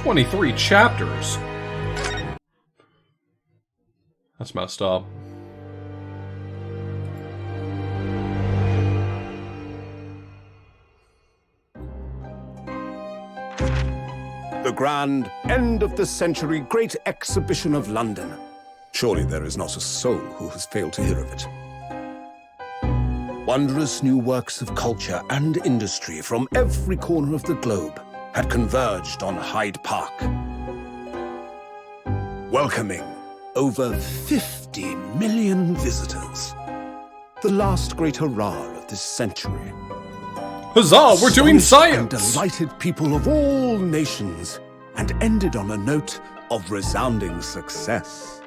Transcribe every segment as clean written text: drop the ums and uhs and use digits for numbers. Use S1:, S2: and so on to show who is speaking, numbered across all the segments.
S1: 23 chapters. That's messed up.
S2: The grand end of the century great exhibition of London. Surely there is not a soul who has failed to hear of it. Wondrous new works of culture and industry from every corner of the globe had converged on Hyde Park, welcoming over 50 million visitors. The last great hurrah of this century.
S1: Huzzah, we're doing science!
S2: And delighted people of all nations, and ended on a note of resounding success.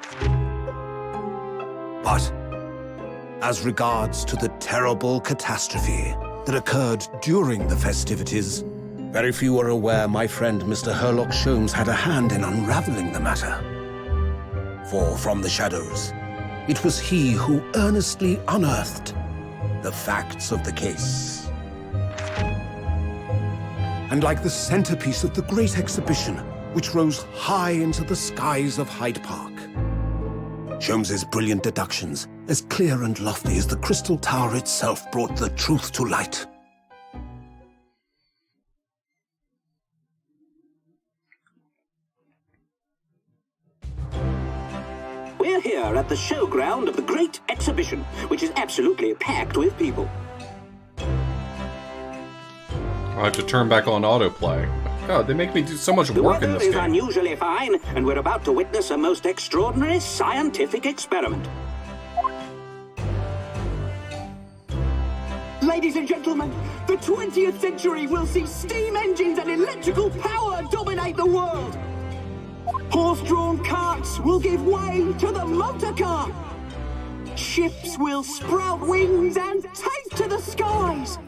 S2: But as regards to the terrible catastrophe that occurred during the festivities, very few are aware my friend Mr. Herlock Sholmes had a hand in unraveling the matter. For from the shadows, it was he who earnestly unearthed the facts of the case. And like the centerpiece of the great exhibition, which rose high into the skies of Hyde Park, Sholmes's brilliant deductions, as clear and lofty as the Crystal Tower itself, brought the truth to light.
S3: We're here at the showground of the Great Exhibition, which is absolutely packed with people.
S1: I have to turn back on autoplay. God, they make me do so much work in this game.
S3: The weather is unusually fine, and we're about to witness a most extraordinary scientific experiment. Ladies and gentlemen, the 20th century will see steam engines and electrical power dominate the world. Horse-drawn carts will give way to the motor car. Ships will sprout wings and take to the skies.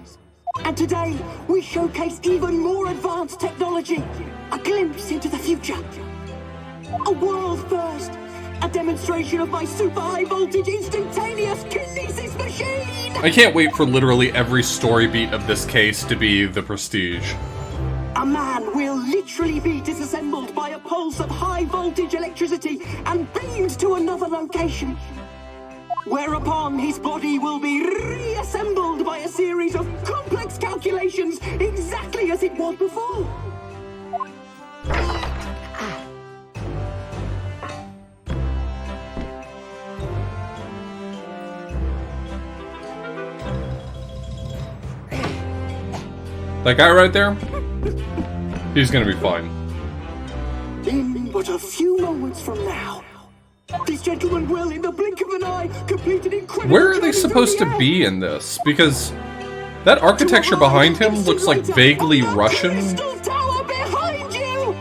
S3: And today, we showcase even more advanced technology. A glimpse into the future. A world first. A demonstration of my super high voltage instantaneous kinesis machine!
S1: I can't wait for literally every story beat of this case to be the Prestige.
S3: A man will literally be disassembled by a pulse of high voltage electricity and beamed to another location. Whereupon his body will be reassembled by a series of complex calculations exactly as it was before.
S1: That guy right there? He's gonna be fine.
S3: In but a few moments from now, this gentleman will, in the blink of an eye, complete an incredible...
S1: Where are they supposed to be in this? Because that architecture behind him looks like vaguely Russian.
S3: Crystal Tower behind you!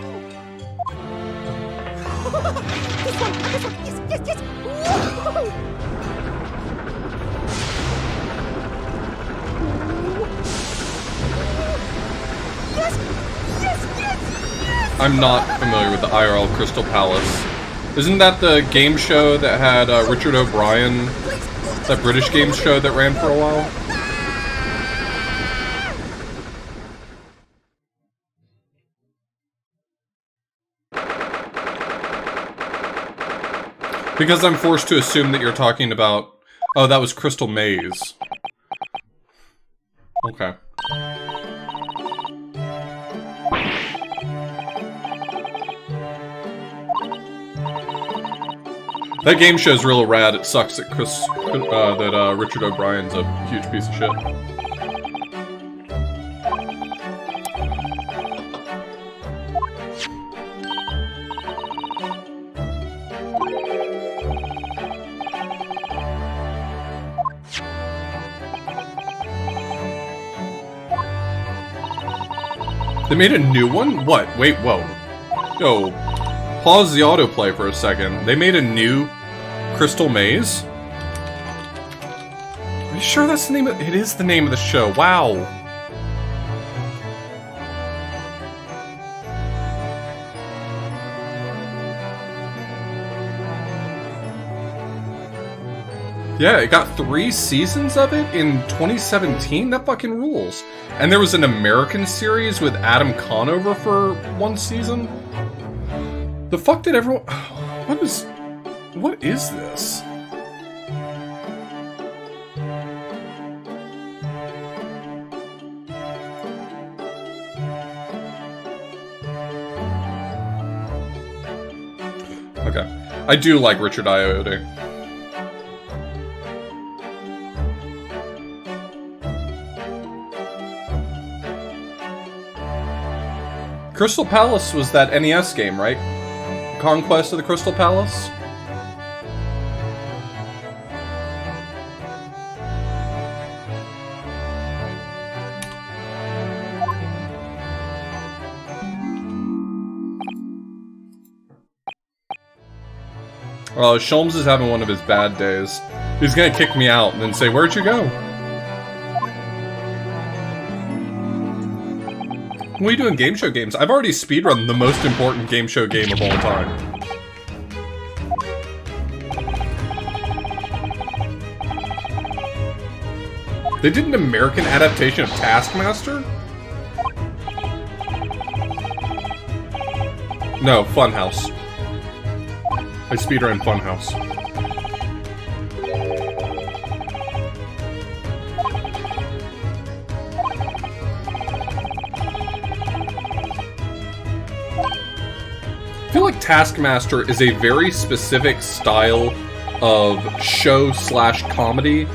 S1: I'm not familiar with the IRL Crystal Palace. Isn't that the game show that had Richard O'Brien? That British game show that ran for a while? Because I'm forced to assume that you're talking about... Oh, that was Crystal Maze. Okay. That game show's real rad. It sucks that Richard O'Brien's a huge piece of shit. They made a new one? What? Wait, whoa. Yo, pause the autoplay for a second. They made a new Crystal Maze? Are you sure that's the name of... It is the name of the show. Wow. Yeah, it got 3 seasons of it in 2017. That fucking rules. And there was an American series with Adam Conover for 1 season. The fuck did everyone... What is this? Okay. I do like Richard Ayoade. Crystal Palace was that NES game, right? Conquest of the Crystal Palace? Sholmes is having one of his bad days. He's gonna kick me out and then say, "Where'd you go?" What are you doing game show games? I've already speedrun the most important game show game of all time. They did an American adaptation of Taskmaster? No, Funhouse. I speedrun Funhouse. I feel like Taskmaster is a very specific style of show/comedy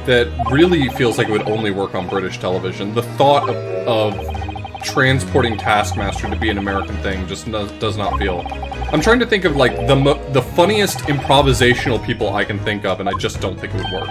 S1: that really feels like it would only work on British television. The thought of transporting Taskmaster to be an American thing just does not feel... I'm trying to think of like the funniest improvisational people I can think of, and I just don't think it would work.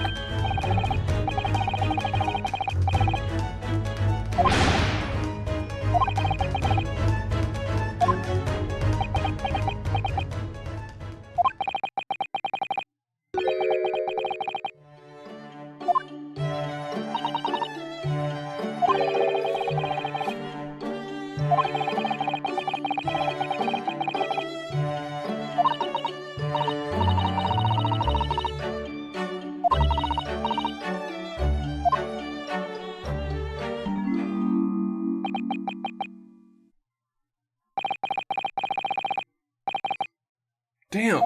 S1: Damn.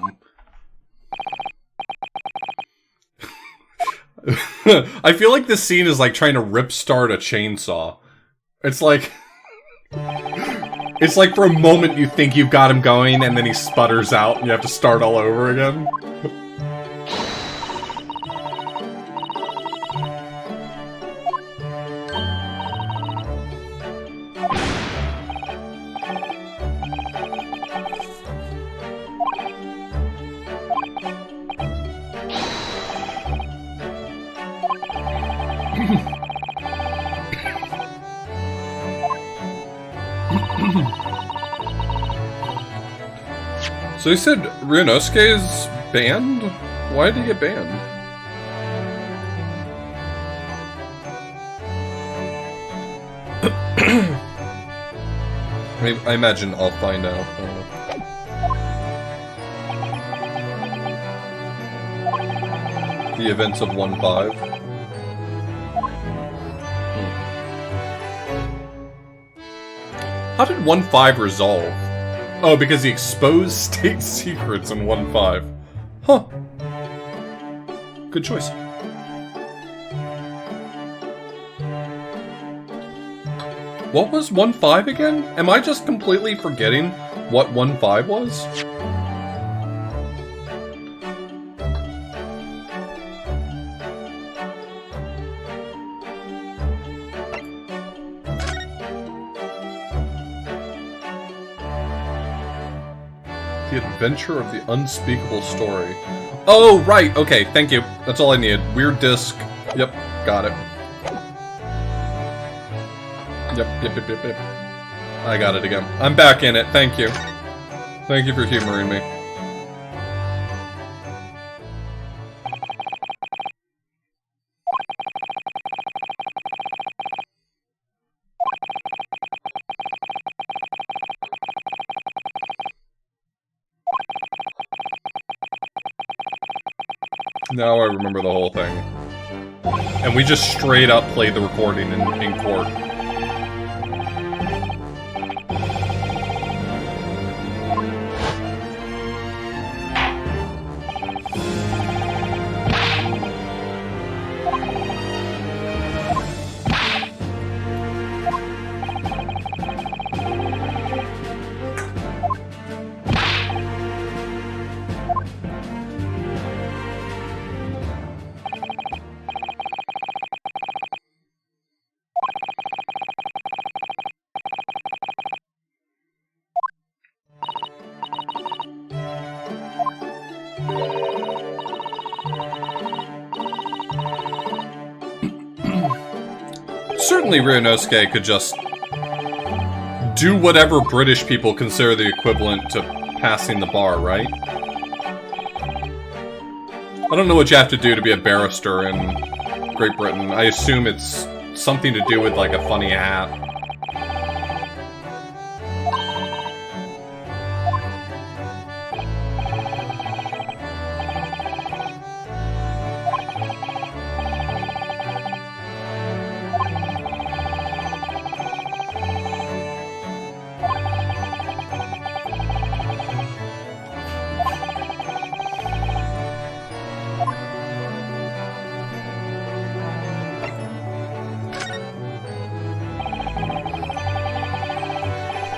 S1: I feel like this scene is like trying to rip-start a chainsaw. It's like... It's like for a moment you think you've got him going, and then he sputters out, and you have to start all over again. So you said Ryunosuke is banned? Why did he get banned? I imagine I'll find out. The events of 1.5. How did 1.5 resolve? Oh, because he exposed state secrets in 1.5. Huh. Good choice. What was 1.5 again? Am I just completely forgetting what 1.5 was? The Adventure of the Unspeakable Story. Oh, right. Okay, thank you. That's all I needed. Weird disc. Yep, got it. Yep. I got it again. I'm back in it. Thank you. Thank you for humoring me. Now I remember the whole thing. And we just straight up played the recording in court. Certainly Ryunosuke could just do whatever British people consider the equivalent to passing the bar, right? I don't know what you have to do to be a barrister in Great Britain. I assume it's something to do with, like, a funny hat.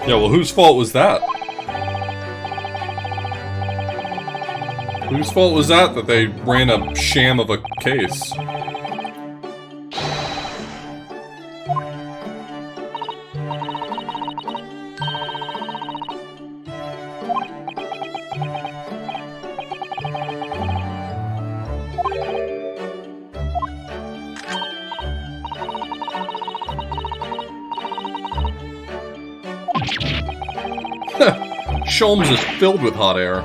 S1: Yeah, well, whose fault was that? Whose fault was that they ran a sham of a case? Sholmes is filled with hot air.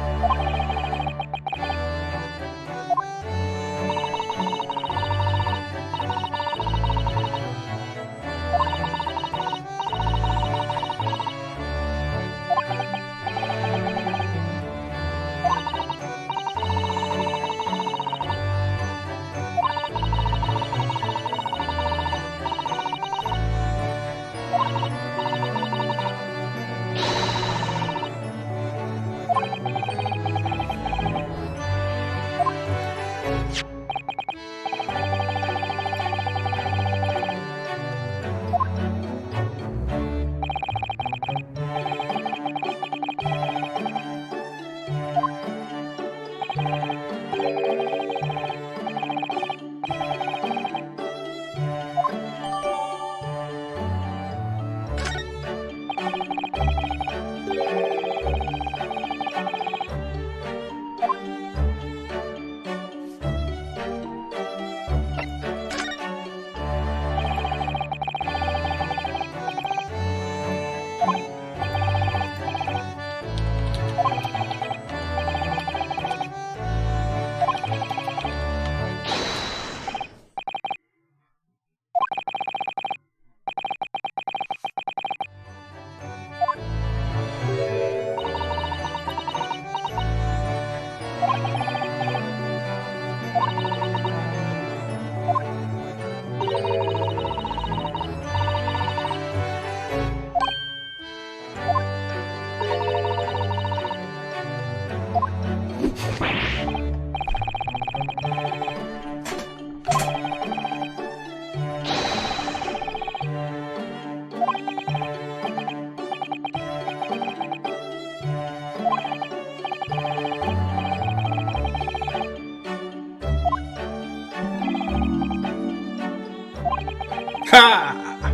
S1: Ha!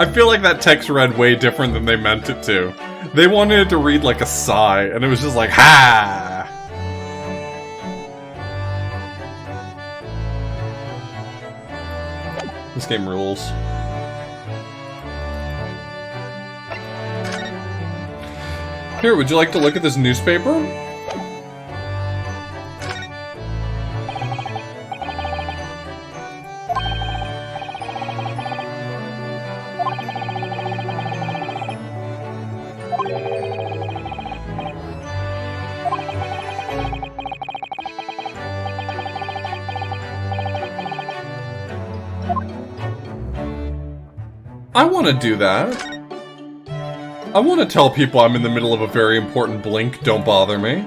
S1: I feel like that text read way different than they meant it to. They wanted it to read like a sigh, and it was just like, ha! This game rules. Here, would you like to look at this newspaper? I want to do that. I want to tell people I'm in the middle of a very important blink, don't bother me.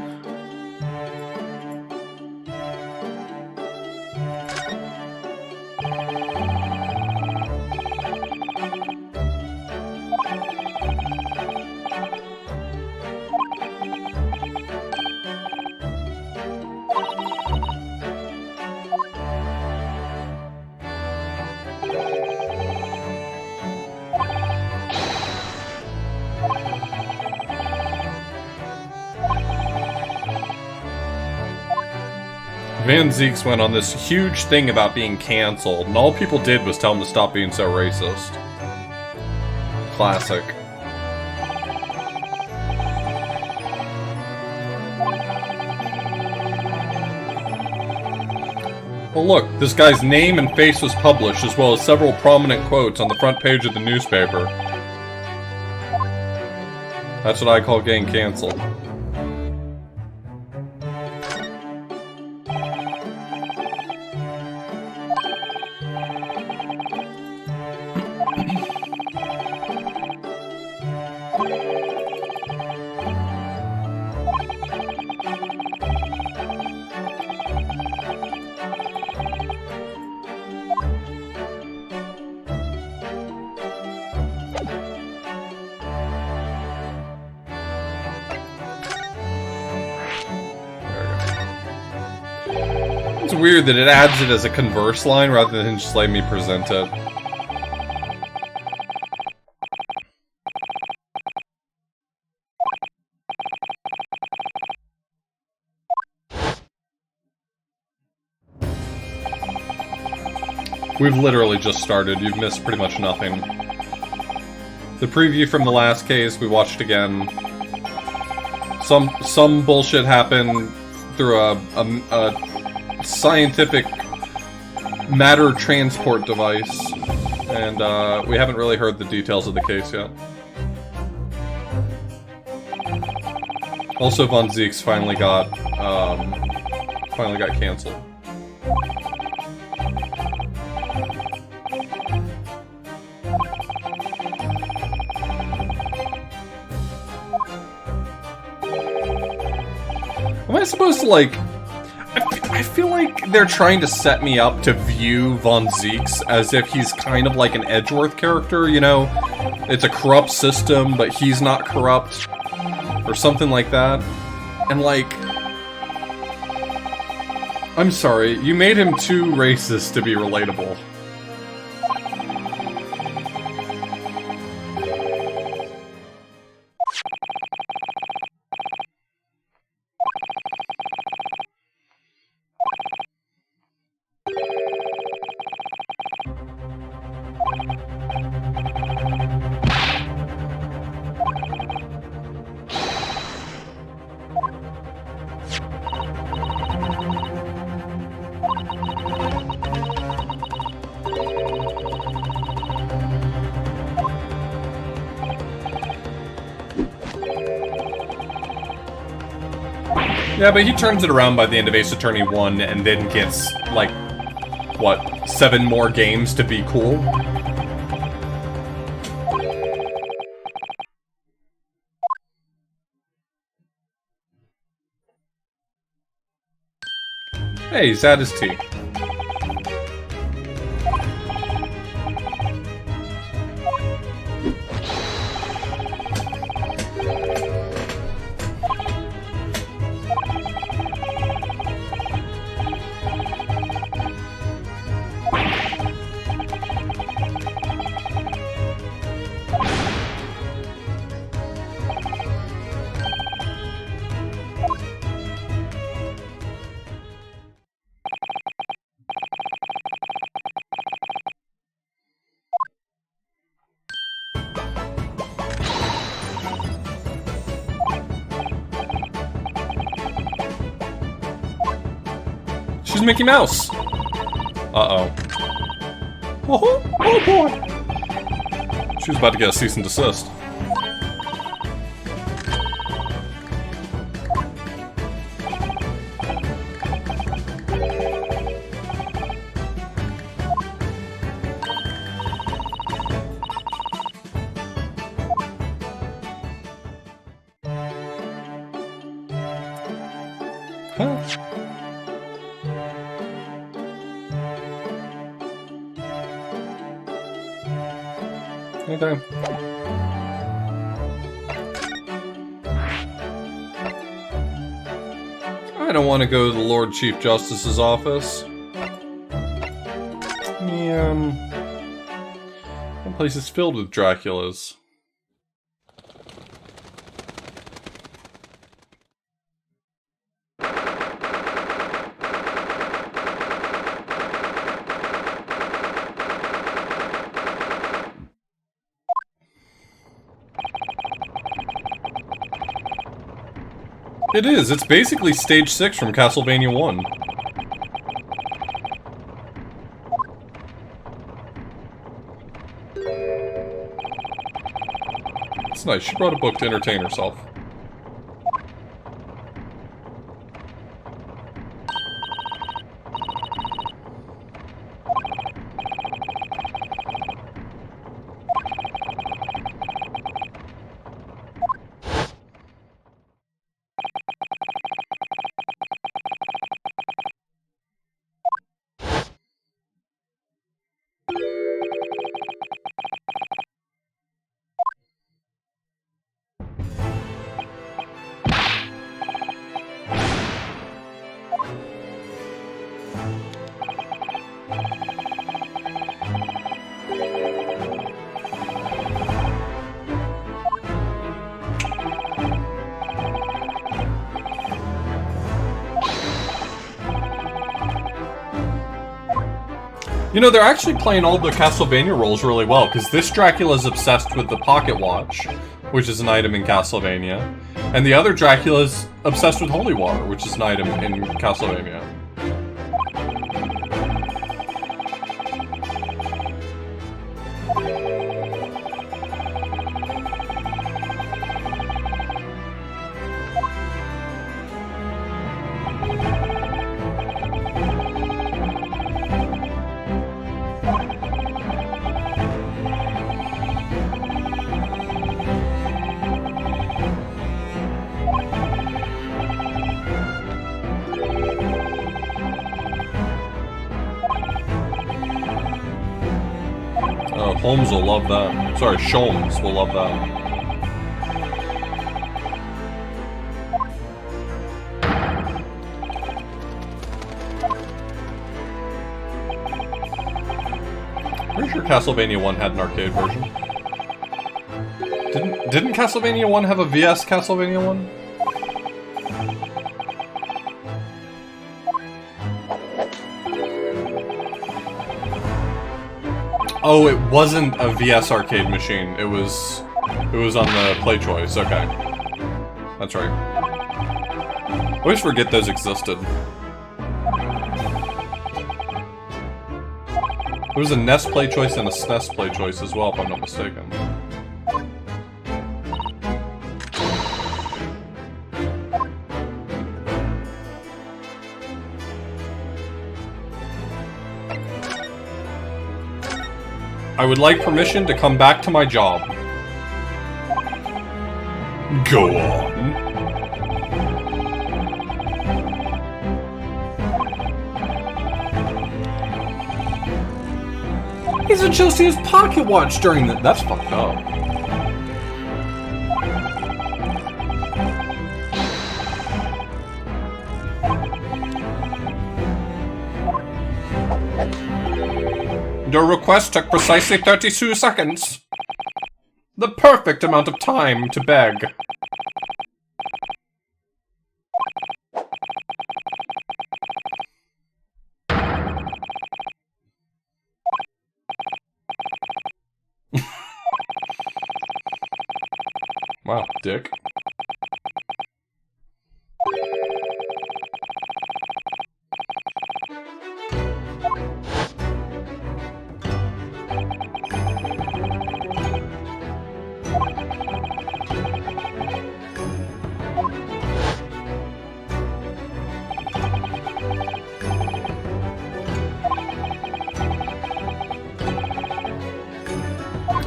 S1: Van Zeeks went on this huge thing about being cancelled, and all people did was tell him to stop being so racist. Classic. Well look, this guy's name and face was published, as well as several prominent quotes on the front page of the newspaper. That's what I call getting cancelled. It's weird that it adds it as a converse line rather than just letting me present it. We've literally just started. You've missed pretty much nothing. The preview from the last case, we watched again. Some bullshit happened through a scientific matter transport device, and we haven't really heard the details of the case yet. Also, Von Zeeks finally got canceled. Am I supposed to, like... I feel like they're trying to set me up to view Von Zeeks as if he's kind of like an Edgeworth character, you know? It's a corrupt system, but he's not corrupt. Or something like that. And like... I'm sorry, you made him too racist to be relatable. Yeah, but he turns it around by the end of Ace Attorney 1 and then gets, like, what, 7 more games to be cool? Hey, he's at his tea. She's Mickey Mouse! Uh-oh. Oh boy! She was about to get a cease and desist. Huh? Okay. I don't want to go to the Lord Chief Justice's office. That place is filled with Draculas. It is. It's basically Stage 6 from Castlevania 1. It's nice. She brought a book to entertain herself. You know, they're actually playing all the Castlevania roles really well, because this Dracula's obsessed with the pocket watch, which is an item in Castlevania, and the other Dracula's obsessed with holy water, which is an item in Castlevania. Holmes will love that. Sorry, Sholmes will love that. Pretty sure Castlevania 1 had an arcade version. Didn't Castlevania 1 have a VS Castlevania 1? Oh, it wasn't a VS arcade machine. It was on the Play Choice. Okay. That's right. I always forget those existed. There was a NES Play Choice and a SNES Play Choice as well, if I'm not mistaken. I would like permission to come back to my job. Go on. He's adjusting his pocket watch during the— that's fucked up. Your request took precisely 32 seconds. The perfect amount of time to beg. Wow, dick.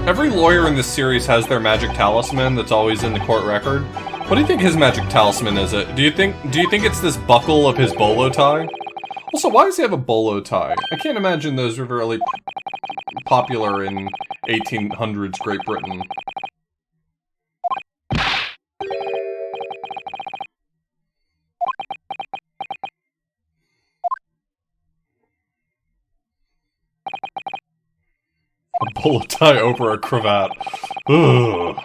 S1: Every lawyer in this series has their magic talisman that's always in the court record. What do you think his magic talisman is? Do you think it's this buckle of his bolo tie? Also, why does he have a bolo tie? I can't imagine those were really popular in 1800s Great Britain. A bolo tie over a cravat. Ugh.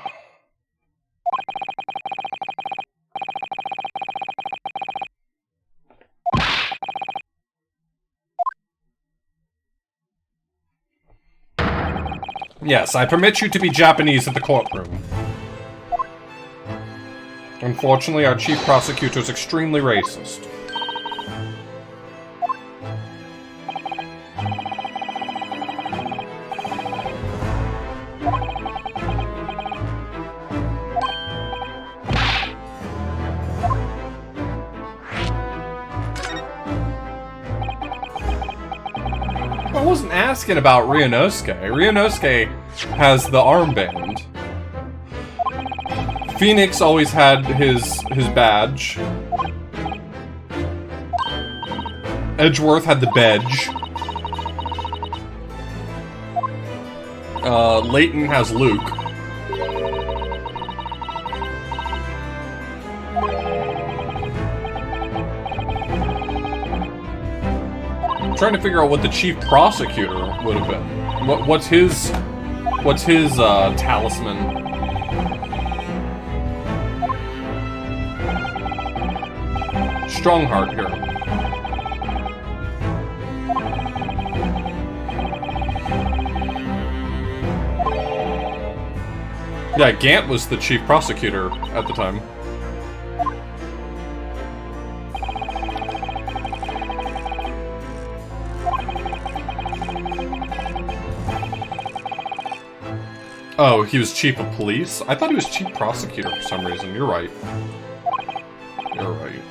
S1: Yes, I permit you to be Japanese at the courtroom. Unfortunately, our chief prosecutor is extremely racist. I wasn't asking about Ryunosuke. Ryunosuke has the armband. Phoenix always had his badge. Edgeworth had the badge. Layton has Luke. I'm trying to figure out what the chief prosecutor would have been. What's his talisman? Strongheart here. Yeah, Gant was the chief prosecutor at the time. Oh, he was chief of police? I thought he was chief prosecutor for some reason. You're right. You're right.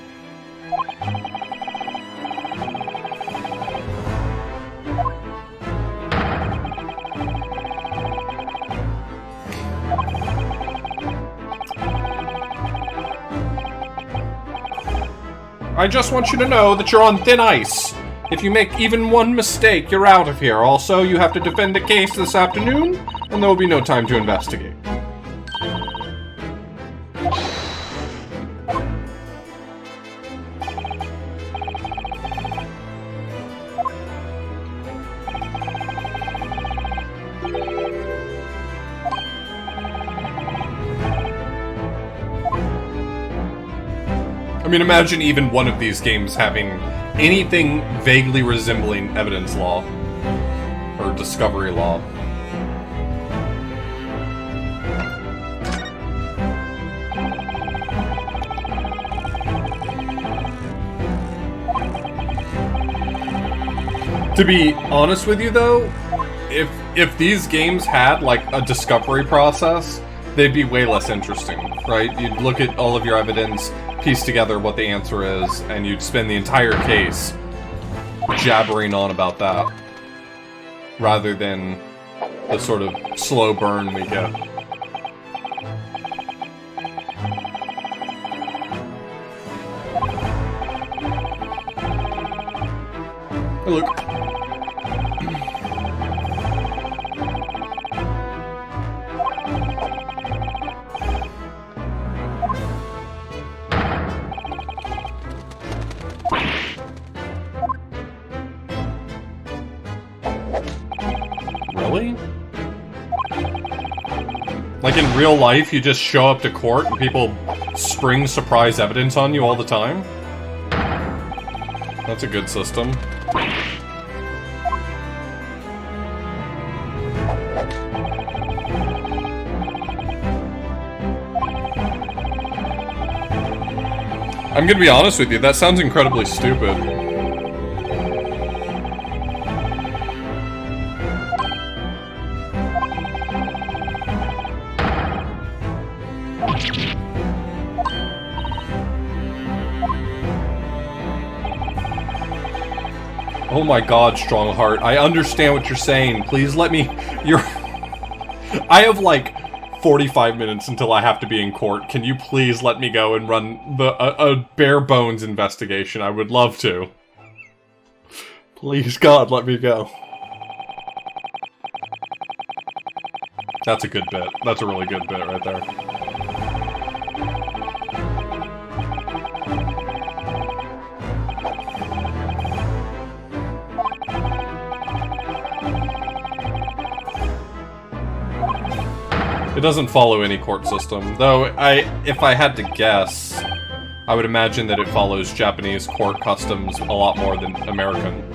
S1: I just want you to know that you're on thin ice. If you make even one mistake, you're out of here. Also, you have to defend a case this afternoon, and there will be no time to investigate. I mean, imagine even one of these games having anything vaguely resembling evidence law or discovery law. To be honest with you, though, if these games had like a discovery process, they'd be way less interesting, right? You'd look at all of your evidence, piece together what the answer is, and you'd spend the entire case jabbering on about that, rather than the sort of slow burn we get. Hey, Luke. Really? Like in real life, you just show up to court and people spring surprise evidence on you all the time? That's a good system. I'm gonna be honest with you, that sounds incredibly stupid. Oh my god, Strongheart, I understand what you're saying. Please let me... I have like 45 minutes until I have to be in court. Can you please let me go and run a bare bones investigation? I would love to. Please, God, let me go. That's a good bit. That's a really good bit right there. It doesn't follow any court system, though if I had to guess, I would imagine that it follows Japanese court customs a lot more than American.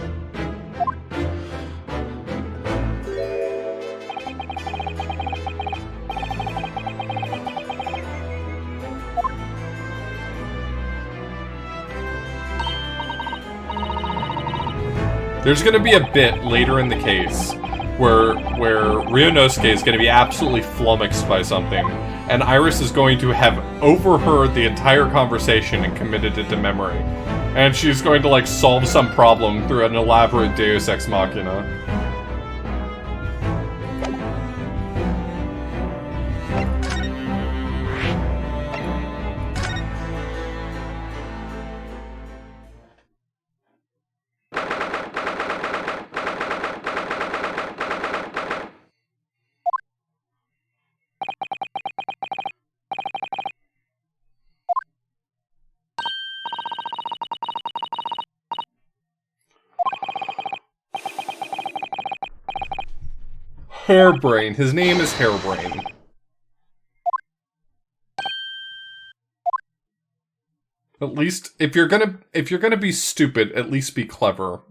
S1: There's gonna be a bit later in the case where Ryunosuke is going to be absolutely flummoxed by something, and Iris is going to have overheard the entire conversation and committed it to memory. And she's going to, like, solve some problem through an elaborate Deus Ex Machina. Hairbrain. His name is Hairbrain. At least, if you're gonna be stupid, at least be clever.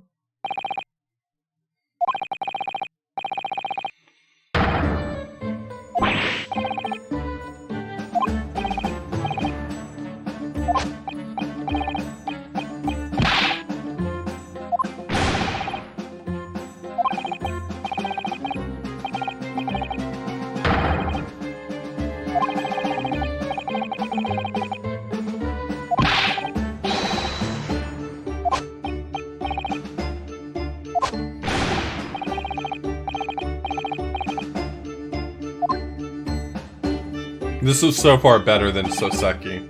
S1: This is so far better than Soseki.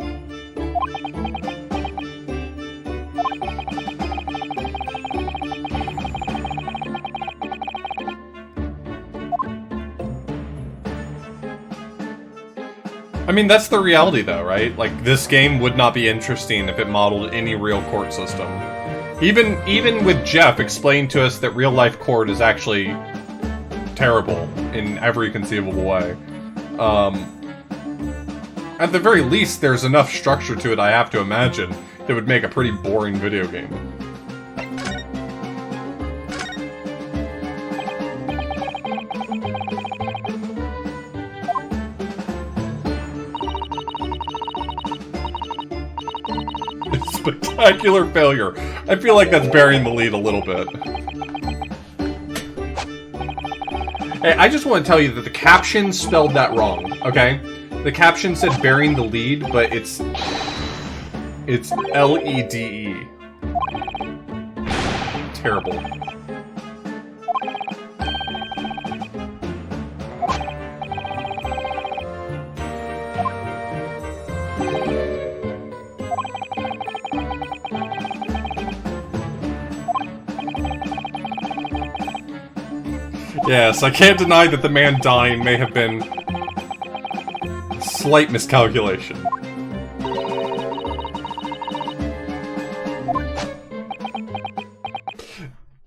S1: I mean, that's the reality though, right? Like, this game would not be interesting if it modeled any real court system. Even with Jeff explained to us that real-life court is actually terrible in every conceivable way. At the very least, there's enough structure to it, I have to imagine, that would make a pretty boring video game. Spectacular failure. I feel like that's burying the lead a little bit. Hey, I just want to tell you that the caption spelled that wrong, okay? The caption said bearing the lead, but it's L-E-D-E. Terrible. Yes, I can't deny that the man dying may have been slight miscalculation.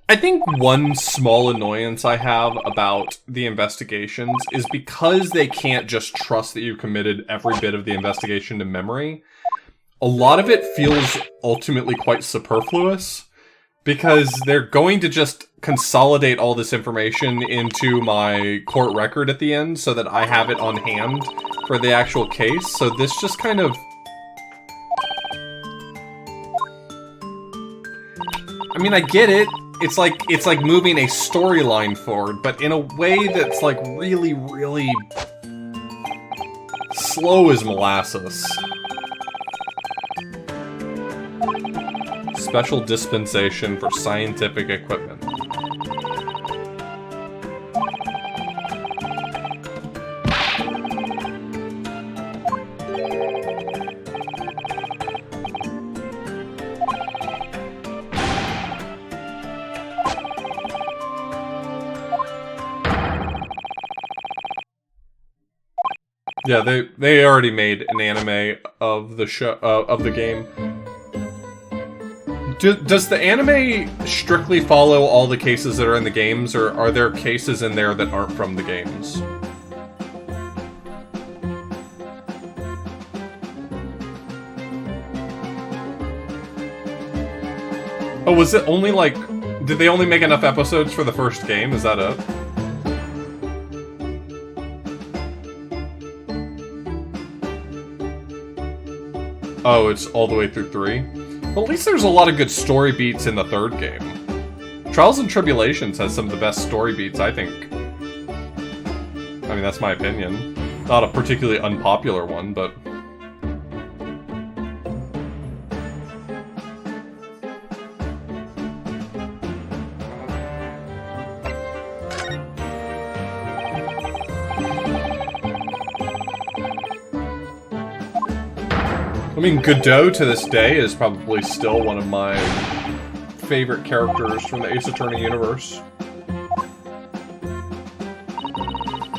S1: I think one small annoyance I have about the investigations is because they can't just trust that you've committed every bit of the investigation to memory, a lot of it feels ultimately quite superfluous, because they're going to just consolidate all this information into my court record at the end so that I have it on hand for the actual case, so this just kind of... I mean, I get it. It's like moving a storyline forward, but in a way that's like really, really slow as molasses. Special dispensation for scientific equipment. Yeah, they already made an anime of the show of the game. Does the anime strictly follow all the cases that are in the games, or are there cases in there that aren't from the games? Oh, was it only like... Did they only make enough episodes for the first game? Is that it? Oh, it's all the way through 3? Well, at least there's a lot of good story beats in the third game. Trials and Tribulations has some of the best story beats, I think. I mean, that's my opinion. Not a particularly unpopular one, but... I mean, Godot to this day is probably still one of my favorite characters from the Ace Attorney universe.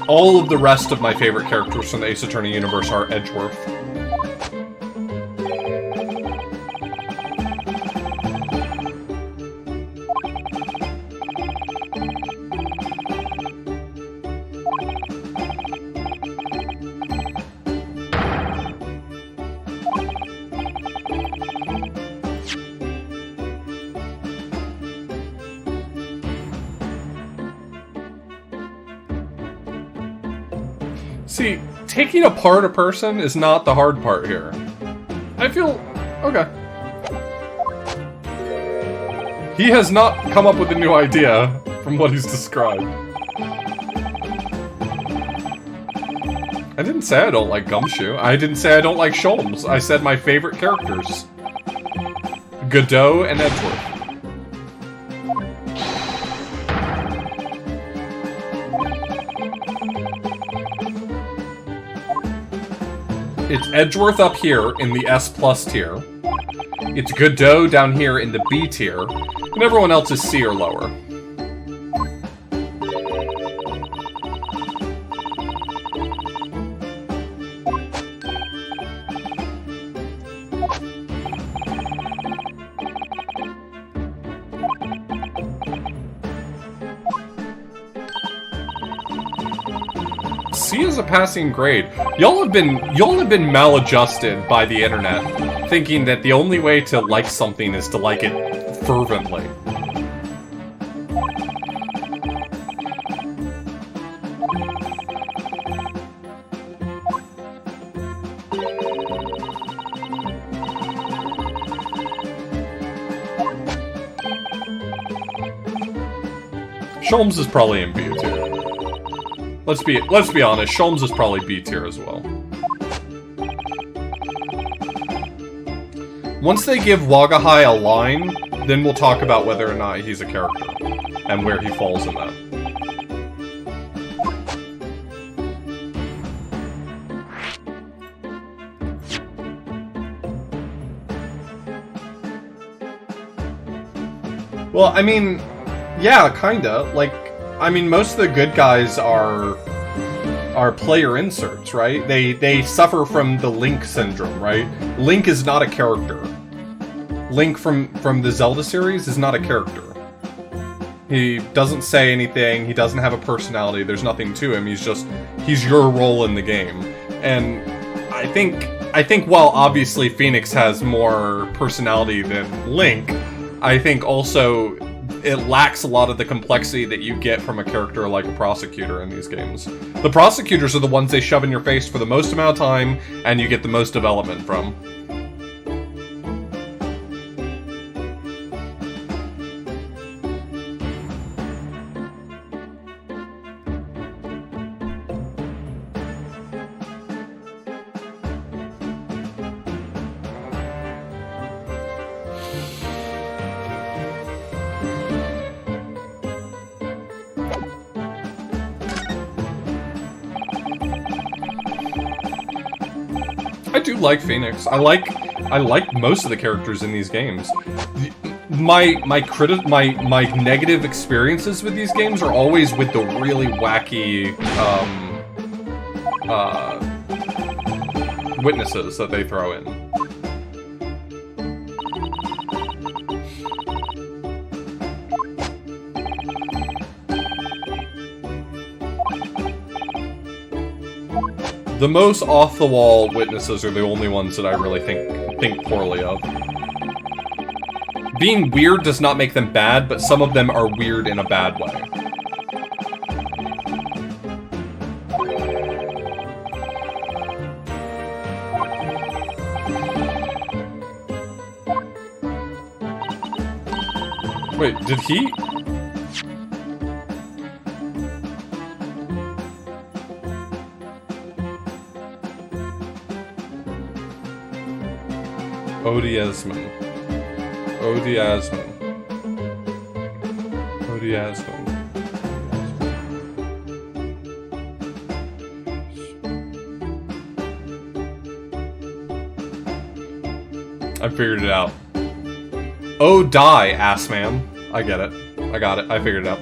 S1: All of the rest of my favorite characters from the Ace Attorney universe are Edgeworth. See, taking apart a person is not the hard part here. I feel... okay. He has not come up with a new idea from what he's described. I didn't say I don't like Gumshoe. I didn't say I don't like Sholmes. I said my favorite characters. Godot and Edgeworth. It's Edgeworth up here in the S+ tier. It's Godot down here in the B tier. And everyone else is C or lower. C is a passing grade. Y'all have been maladjusted by the internet, thinking that the only way to like something is to like it fervently. Sholmes is probably in B tier. Let's be honest, Sholmes is probably B tier as well. Once they give Wagahai a line, then we'll talk about whether or not he's a character, and where he falls in that. Well, I mean, yeah, kinda. Like, I mean, most of the good guys are player inserts, right? They suffer from the Link syndrome, right? Link is not a character. Link from the Zelda series is not a character. He doesn't say anything, he doesn't have a personality, there's nothing to him, he's your role in the game. And I think while obviously Phoenix has more personality than Link, I think also it lacks a lot of the complexity that you get from a character like a prosecutor in these games. The prosecutors are the ones they shove in your face for the most amount of time, and you get the most development from. I do like Phoenix. I like most of the characters in these games. My negative experiences with these games are always with the really wacky witnesses that they throw in. The most off-the-wall witnesses are the only ones that I really think poorly of. Being weird does not make them bad, but some of them are weird in a bad way. Wait, did he? Odiasman. I figured it out. Oh, die, ass man. I get it. I got it. I figured it out.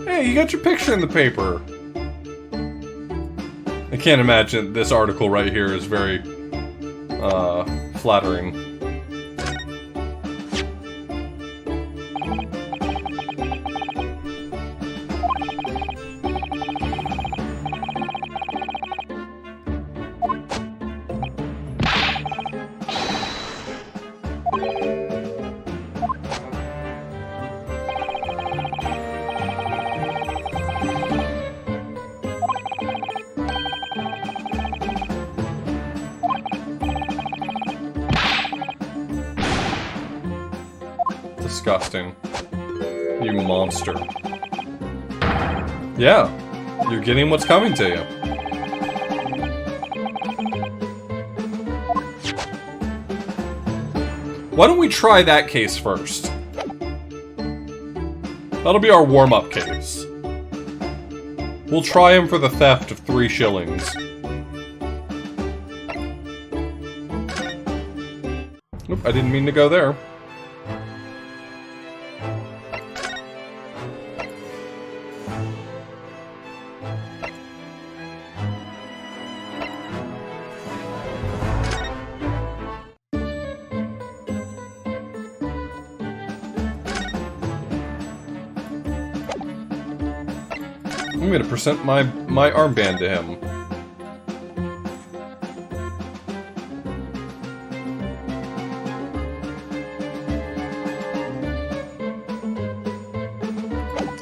S1: Hey, you got your picture in the paper. I can't imagine this article right here is very, flattering. Disgusting. You monster. Yeah, you're getting what's coming to you. Why don't we try that case first? That'll be our warm-up case. We'll try him for the theft of 3 shillings. Oop, I didn't mean to go there. I'm gonna present my armband to him.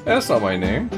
S1: That's not my name.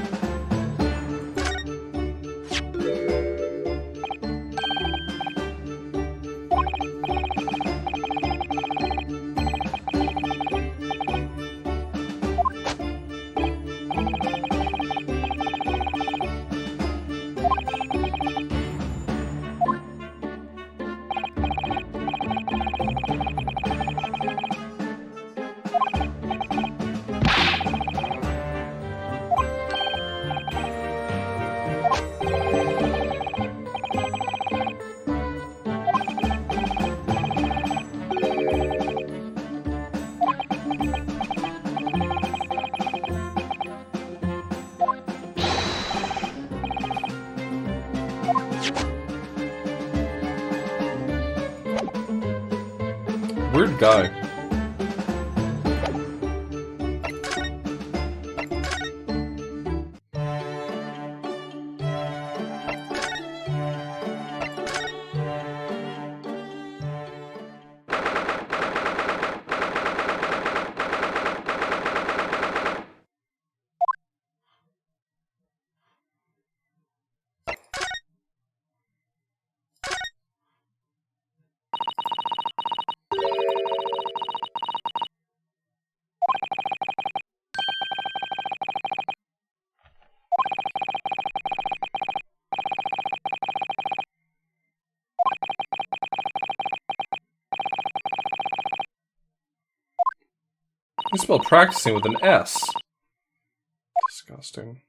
S1: Weird guy. I spelled practicing with an S. Disgusting.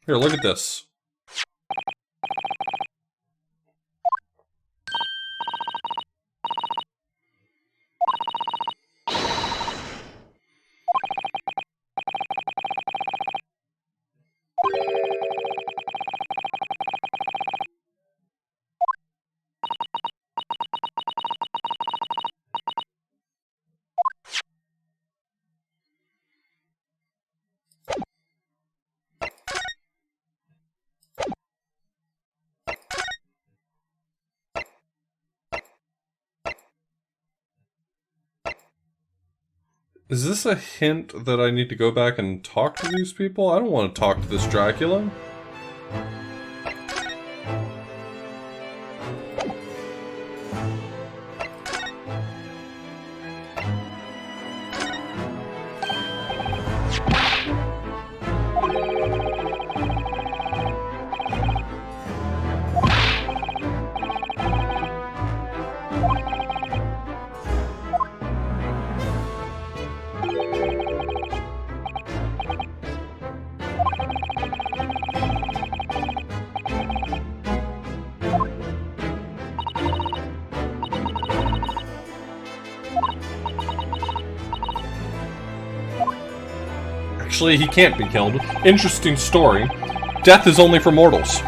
S1: Here, look at this. Is this a hint that I need to go back and talk to these people? I don't want to talk to this Dracula. Actually, he can't be killed. Interesting story. Death is only for mortals.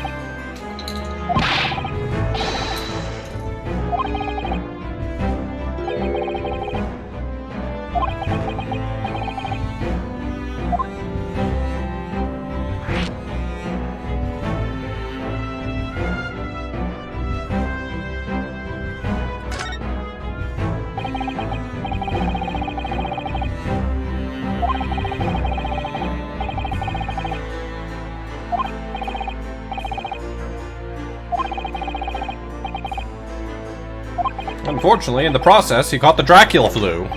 S1: Unfortunately, in the process, he caught the Dracula flu.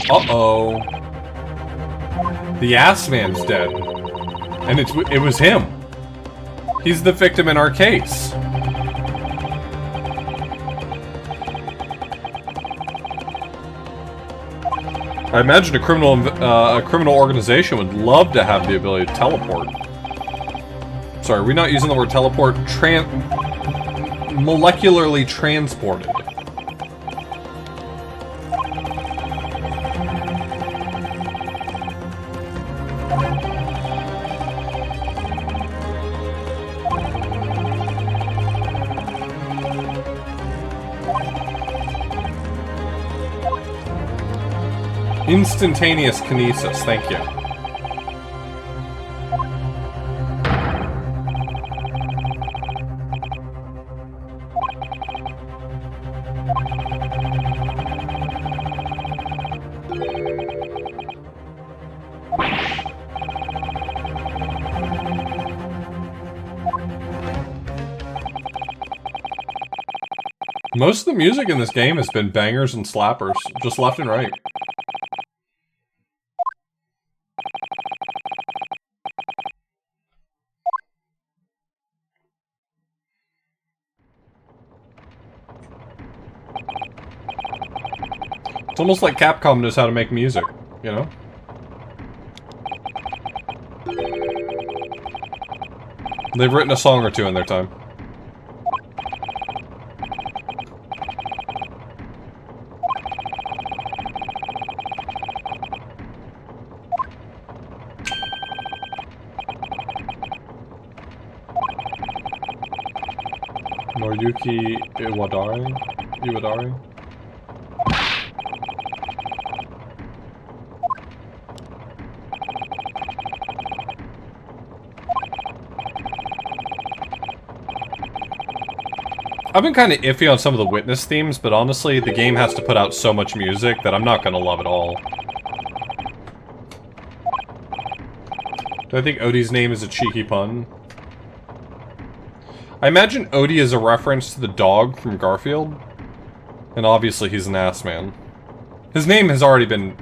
S1: Uh-oh. The ass man's dead. And it was him. He's the victim in our case. I imagine a criminal organization would love to have the ability to teleport. Sorry, are we not using the word teleport? Molecularly transported. Instantaneous kinesis, thank you. Most of the music in this game has been bangers and slappers, just left and right. It's almost like Capcom knows how to make music, you know? They've written a song or two in their time. Noriyuki Iwadari? I've been kind of iffy on some of the Witness themes, but honestly, the game has to put out so much music that I'm not gonna love it all. Do I think Odie's name is a cheeky pun? I imagine Odie is a reference to the dog from Garfield. And obviously he's an ass man. His name has already been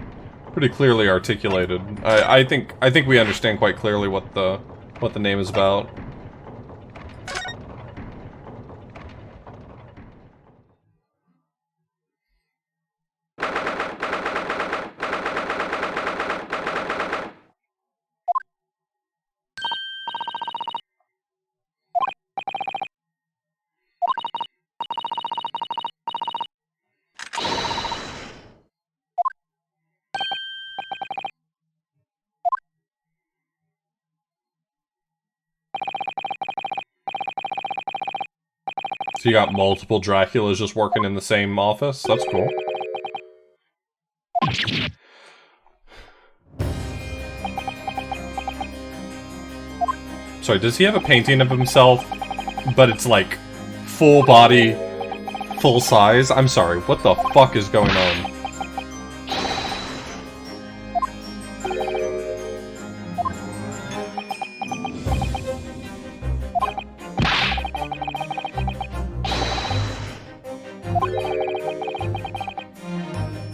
S1: pretty clearly articulated. I think we understand quite clearly what the name is about. So you got multiple Draculas just working in the same office? That's cool. Sorry, does he have a painting of himself, but it's like full body, full size? I'm sorry, what the fuck is going on?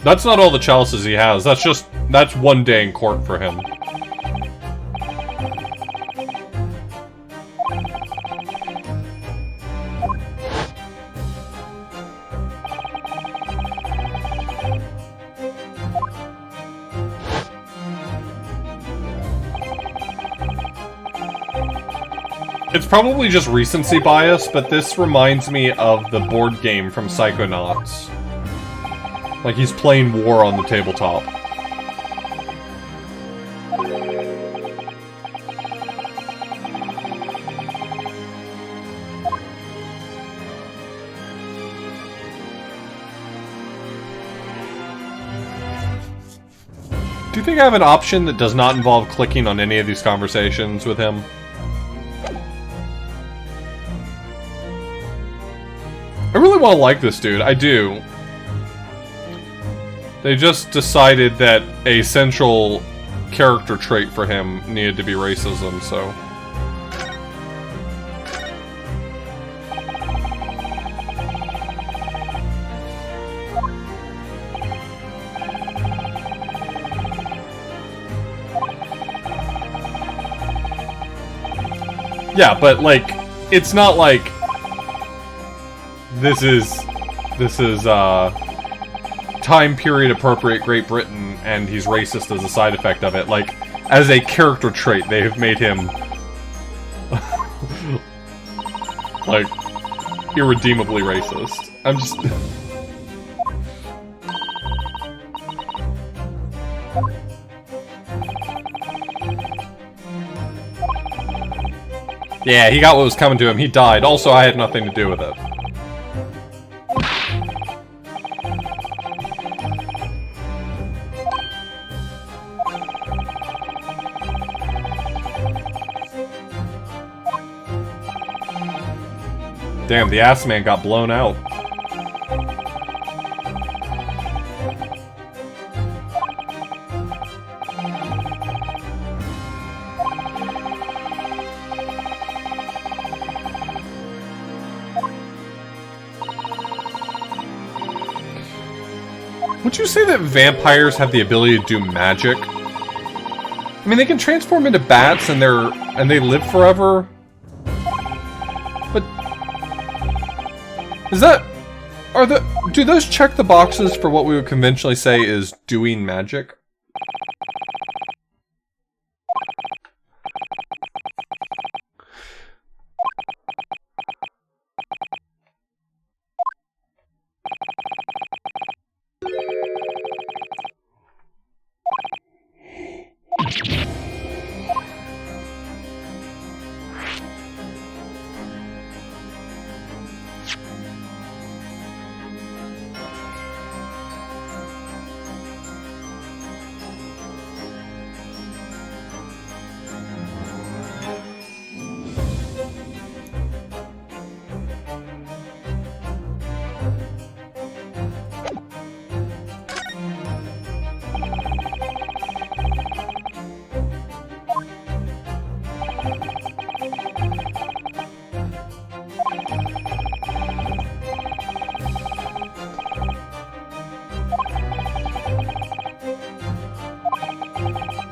S1: That's not all the chalices he has, that's one day in court for him. It's probably just recency bias, but this reminds me of the board game from Psychonauts. Like he's playing war on the tabletop. Do you think I have an option that does not involve clicking on any of these conversations with him? I really want to like this dude, I do. They just decided that a central character trait for him needed to be racism, so... Yeah, but, like, it's not like... This is, time period appropriate Great Britain, and he's racist as a side effect of it. Like, as a character trait, they have made him like irredeemably racist. I'm just yeah, he got what was coming to him. He died. Also, I had nothing to do with it. Damn, the ass man got blown out. Would you say that vampires have the ability to do magic? I mean, they can transform into bats and they live forever. But is that Do those check the boxes for what we would conventionally say is doing magic?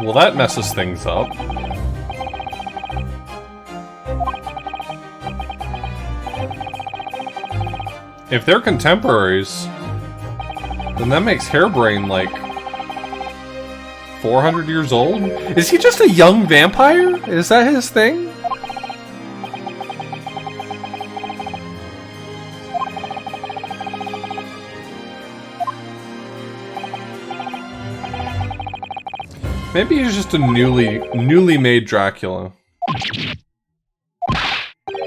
S1: Well, that messes things up. If they're contemporaries, then that makes Hairbrain, like, 400 years old? Is he just a young vampire? Is that his thing? Maybe he's just a newly made Dracula.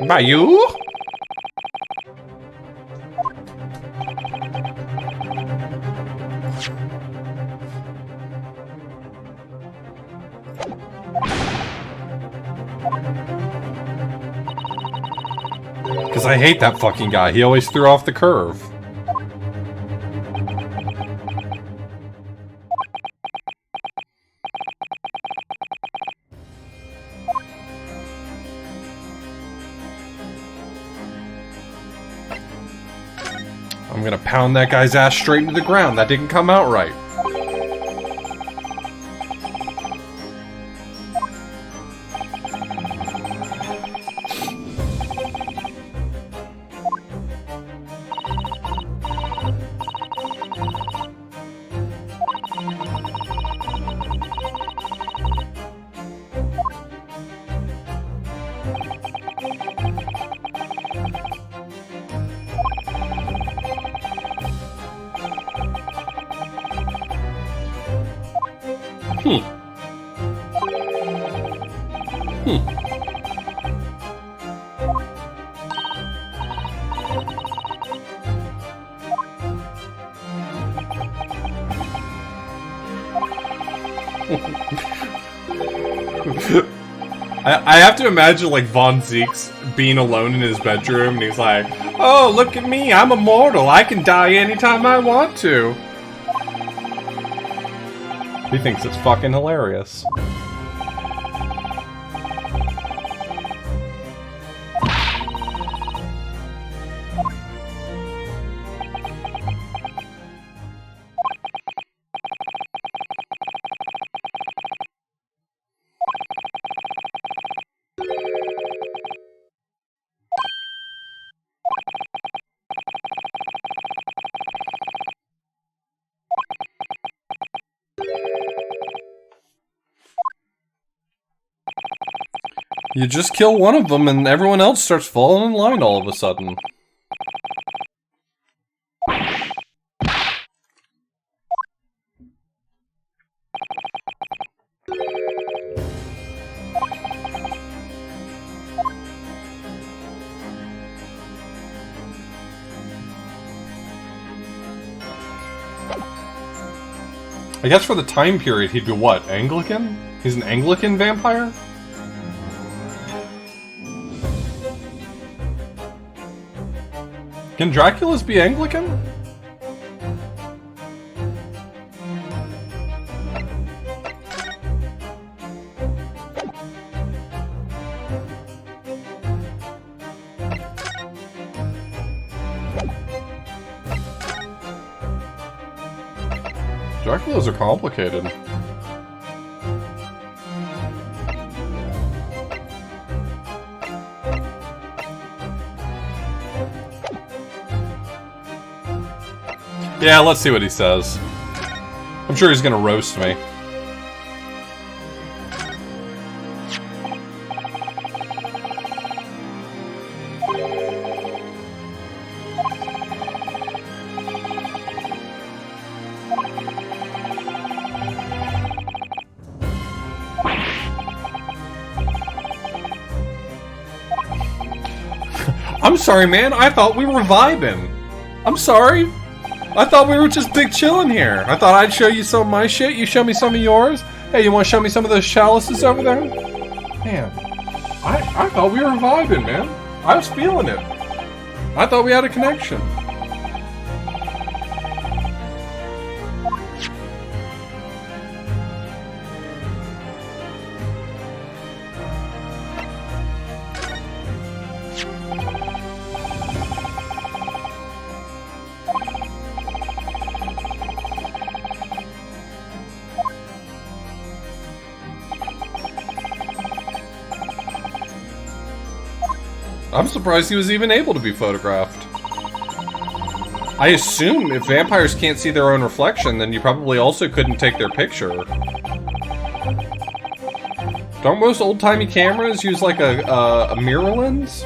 S1: Bayou? Because I hate that fucking guy. He always threw off the curve. I'm gonna pound that guy's ass straight into the ground. That didn't come out right. I have to imagine, like, Von Zeke's being alone in his bedroom, and he's like, "Oh, look at me, I'm immortal, I can die anytime I want to." He thinks it's fucking hilarious. You just kill one of them and everyone else starts falling in line all of a sudden. I guess for the time period he'd be what, Anglican? He's an Anglican vampire? Can Draculas be Anglican? Draculas are complicated. Yeah, let's see what he says. I'm sure he's gonna roast me. I'm sorry, man. I thought we were vibing. I'm sorry. I thought we were just big chilling here. I thought I'd show you some of my shit. You show me some of yours. Hey, you want to show me some of those chalices over there? Man, I thought we were vibing, man. I was feeling it. I thought we had a connection. I'm surprised he was even able to be photographed. I assume if vampires can't see their own reflection, then you probably also couldn't take their picture. Don't most old-timey cameras use like a mirror lens?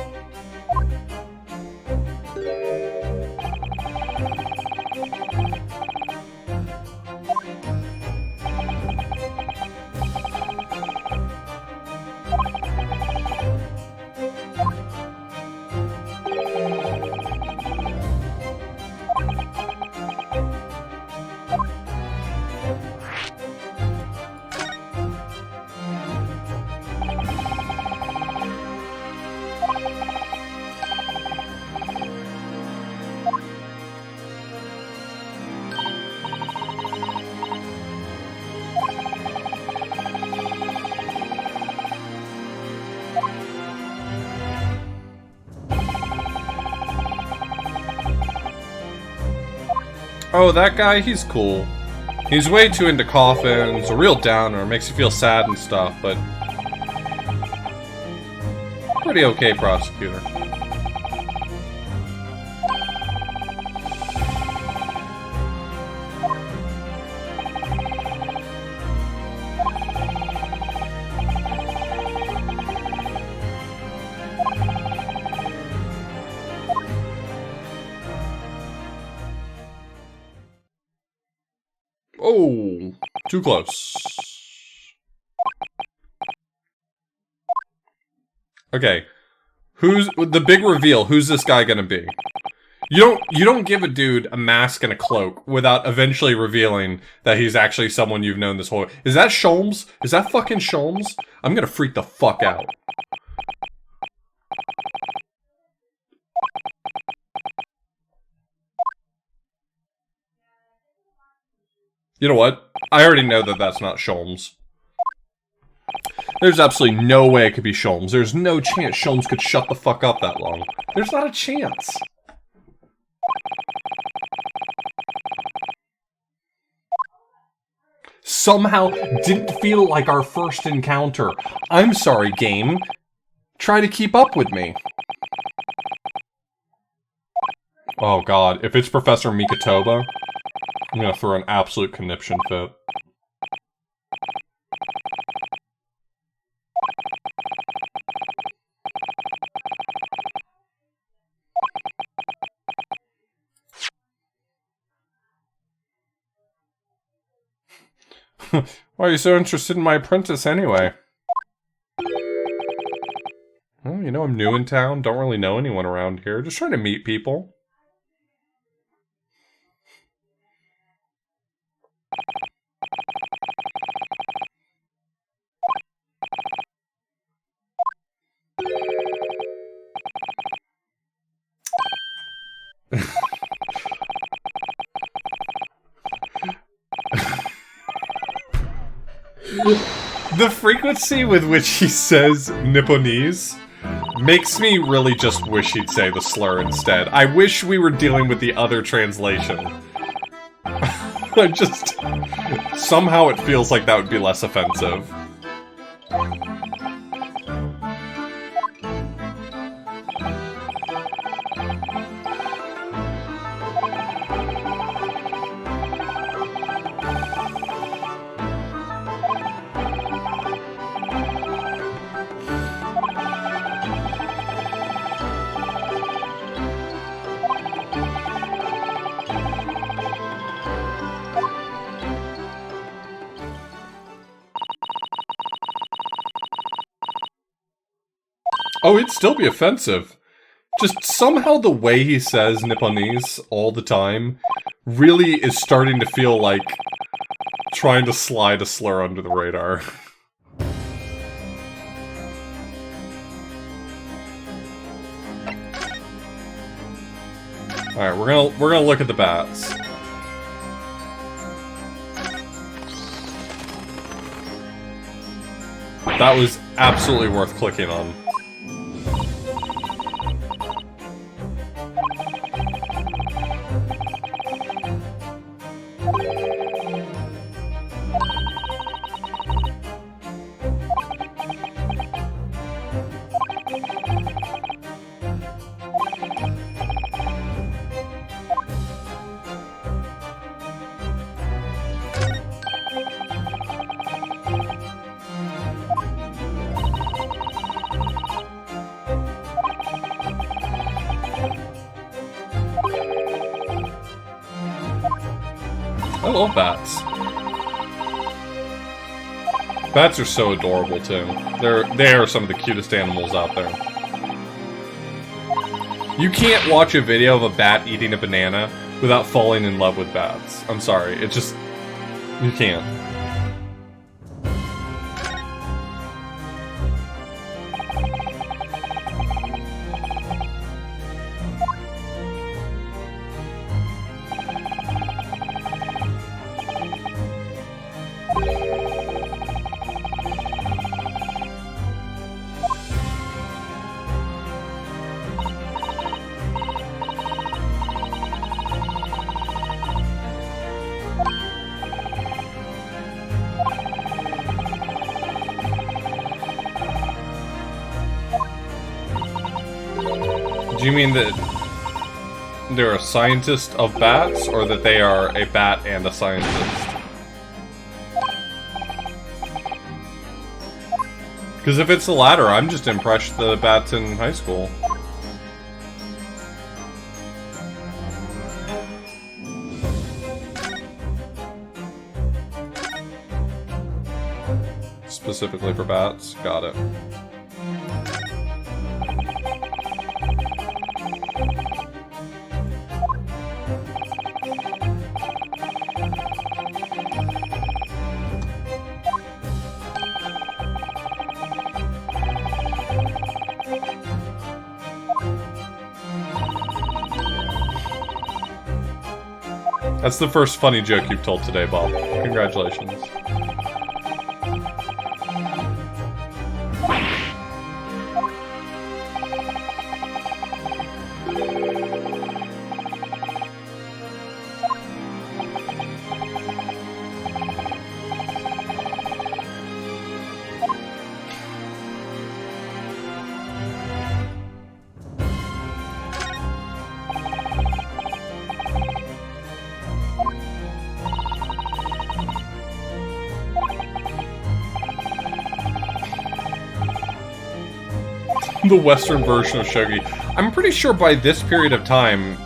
S1: Oh, that guy, he's cool. He's way too into coffins, a real downer, makes you feel sad and stuff, but... pretty okay prosecutor. Oh, too close. Okay, who's the big reveal? Who's this guy gonna be? You don't give a dude a mask and a cloak without eventually revealing that he's actually someone you've known this whole. Is that Sholmes? Is that fucking Sholmes? I'm gonna freak the fuck out. You know what? I already know that that's not Sholmes. There's absolutely no way it could be Sholmes. There's no chance Sholmes could shut the fuck up that long. There's not a chance. Somehow didn't feel like our first encounter. I'm sorry, game. Try to keep up with me. Oh god, if it's Professor Mikatoba, I'm gonna throw an absolute conniption fit. Why are you so interested in my apprentice anyway? Well, you know, I'm new in town, don't really know anyone around here, just trying to meet people. The frequency with which he says Nipponese makes me really just wish he'd say the slur instead. I wish we were dealing with the other translation. I just... somehow it feels like that would be less offensive. Oh, it'd still be offensive. Just somehow the way he says Nipponese all the time really is starting to feel like trying to slide a slur under the radar. Alright, we're gonna look at the bats. That was absolutely worth clicking on. I love bats. Bats are so adorable too. They are some of the cutest animals out there. You can't watch a video of a bat eating a banana without falling in love with bats. I'm sorry, it just... you can't. Do you mean that they're a scientist of bats, or that they are a bat and a scientist? Because if it's the latter, I'm just impressed the bats in high school. Specifically for bats? Got it. That's the first funny joke you've told today, Bob. Congratulations. The Western version of shogi. I'm pretty sure by this period of time,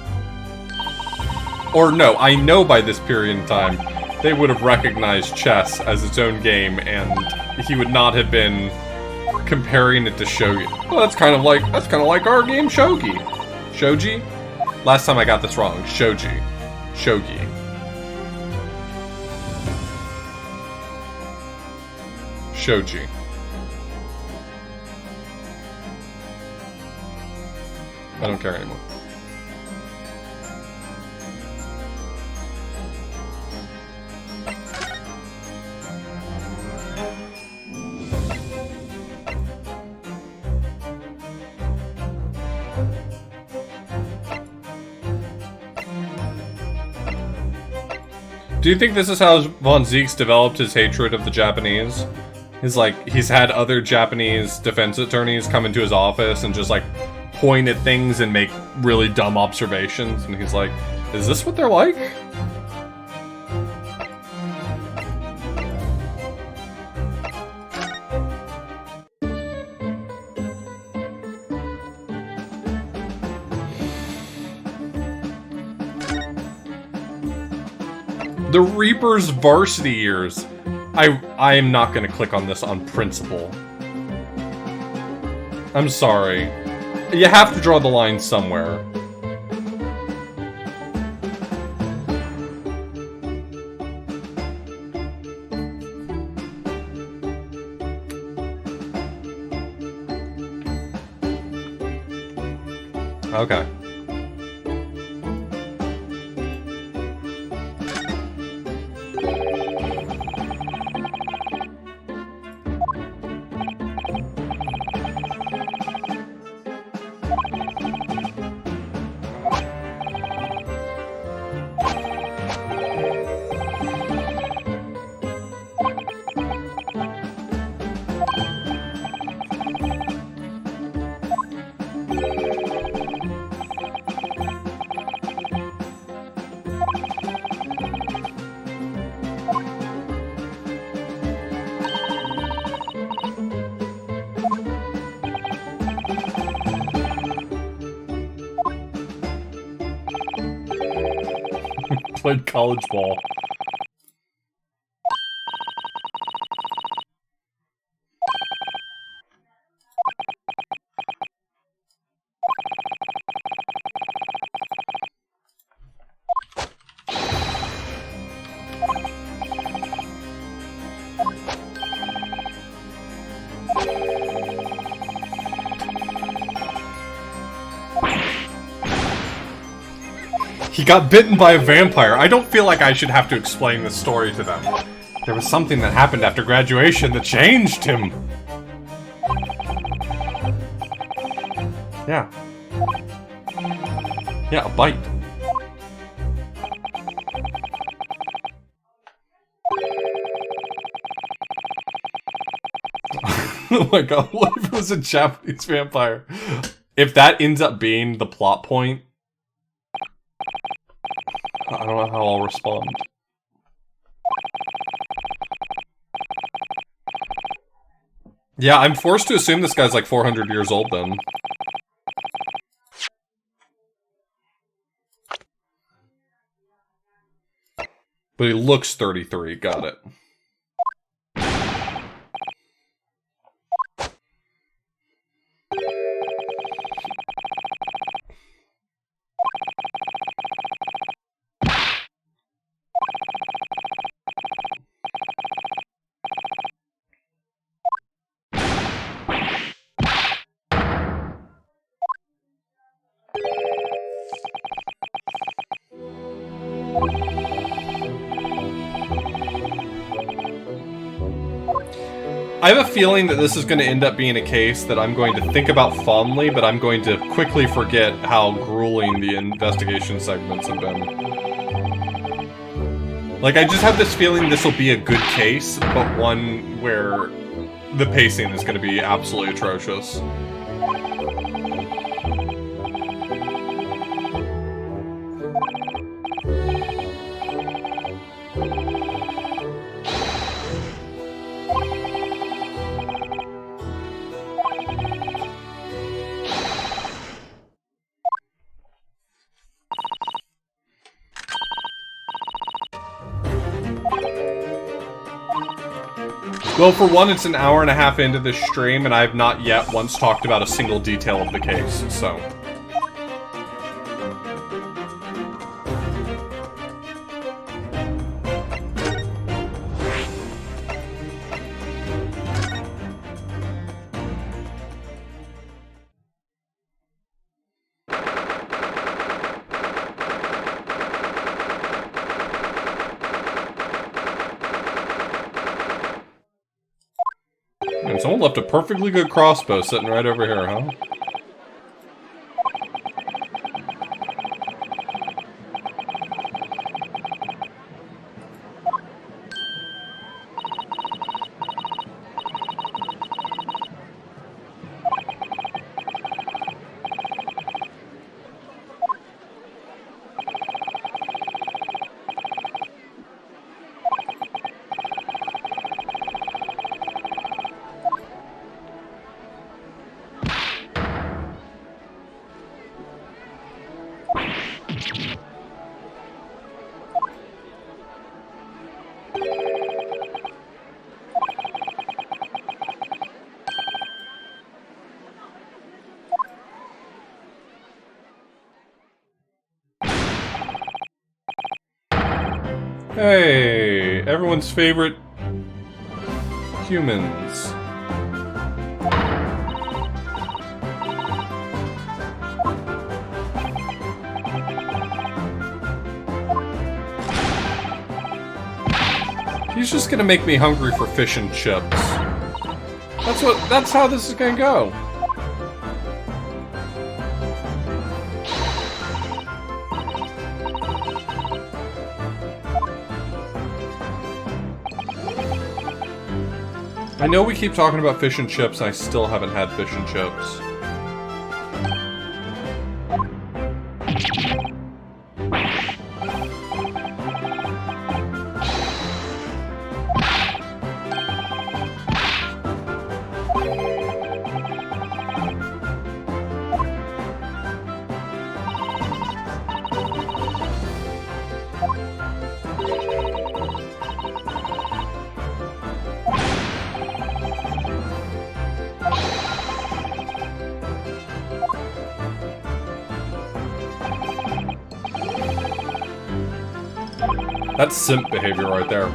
S1: or no, I know by this period in time, they would have recognized chess as its own game, and he would not have been comparing it to shogi. Well, that's kind of like our game shogi. Shogi? Last time I got this wrong. Shogi. Shogi. Shogi. I don't care anymore. Do you think this is how Von Zieks developed his hatred of the Japanese? He's had other Japanese defense attorneys come into his office and just point at things and make really dumb observations, and he's like, is this what they're like? The Reaper's varsity years. I am not going to click on this on principle. I'm sorry. You have to draw the line somewhere. Okay. Played college ball. He got bitten by a vampire. I don't feel like I should have to explain this story to them. There was something that happened after graduation that changed him. Yeah. Yeah, a bite. Oh my god, what if it was a Japanese vampire? If that ends up being the plot point, I don't know how I'll respond. Yeah, I'm forced to assume this guy's like 400 years old then. But he looks 33, got it. I have a feeling that this is going to end up being a case that I'm going to think about fondly, but I'm going to quickly forget how grueling the investigation segments have been. Like, I just have this feeling this will be a good case, but one where the pacing is going to be absolutely atrocious. Well, for one, it's an hour and a half into this stream, and I have not yet once talked about a single detail of the case, so... And someone left a perfectly good crossbow sitting right over here, huh? Hey, everyone's favorite humans. He's just gonna make me hungry for fish and chips. That's how this is gonna go. I know we keep talking about fish and chips, and I still haven't had fish and chips. That's simp behavior right there.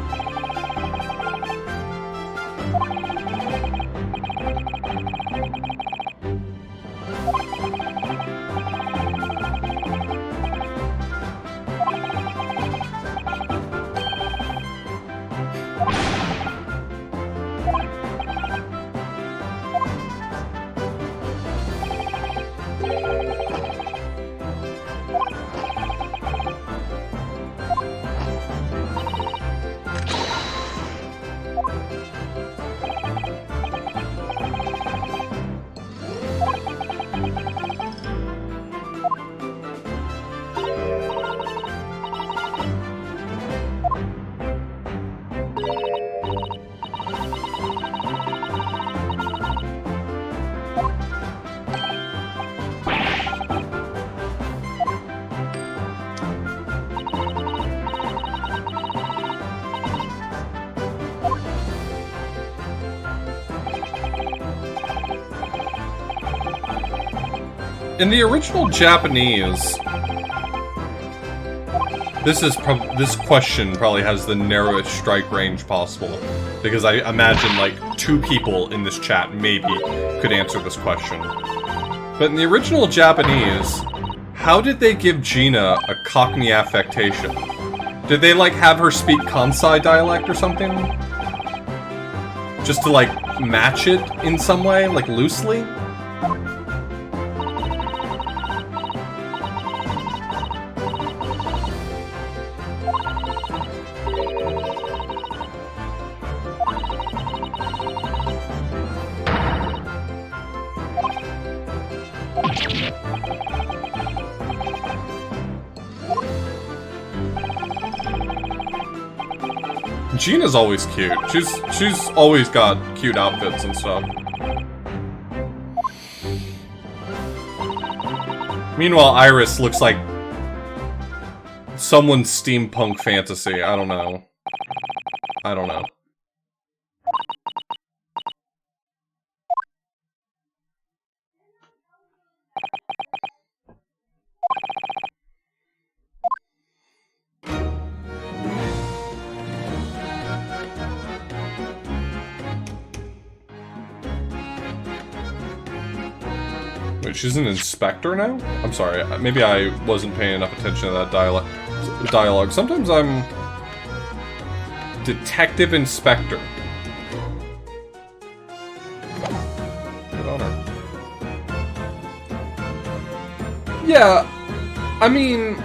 S1: In the original Japanese, this question probably has the narrowest strike range possible, because I imagine like 2 people in this chat maybe could answer this question. But in the original Japanese, how did they give Gina a Cockney affectation? Did they like have her speak Kansai dialect or something? Just to like match it in some way, like loosely? Gina's always cute. She's always got cute outfits and stuff. Meanwhile, Iris looks like someone's steampunk fantasy. I don't know. I don't know. Wait, she's an inspector now? I'm sorry, maybe I wasn't paying enough attention to that dialogue. Sometimes I'm... Detective Inspector. Good on her. Yeah, I mean...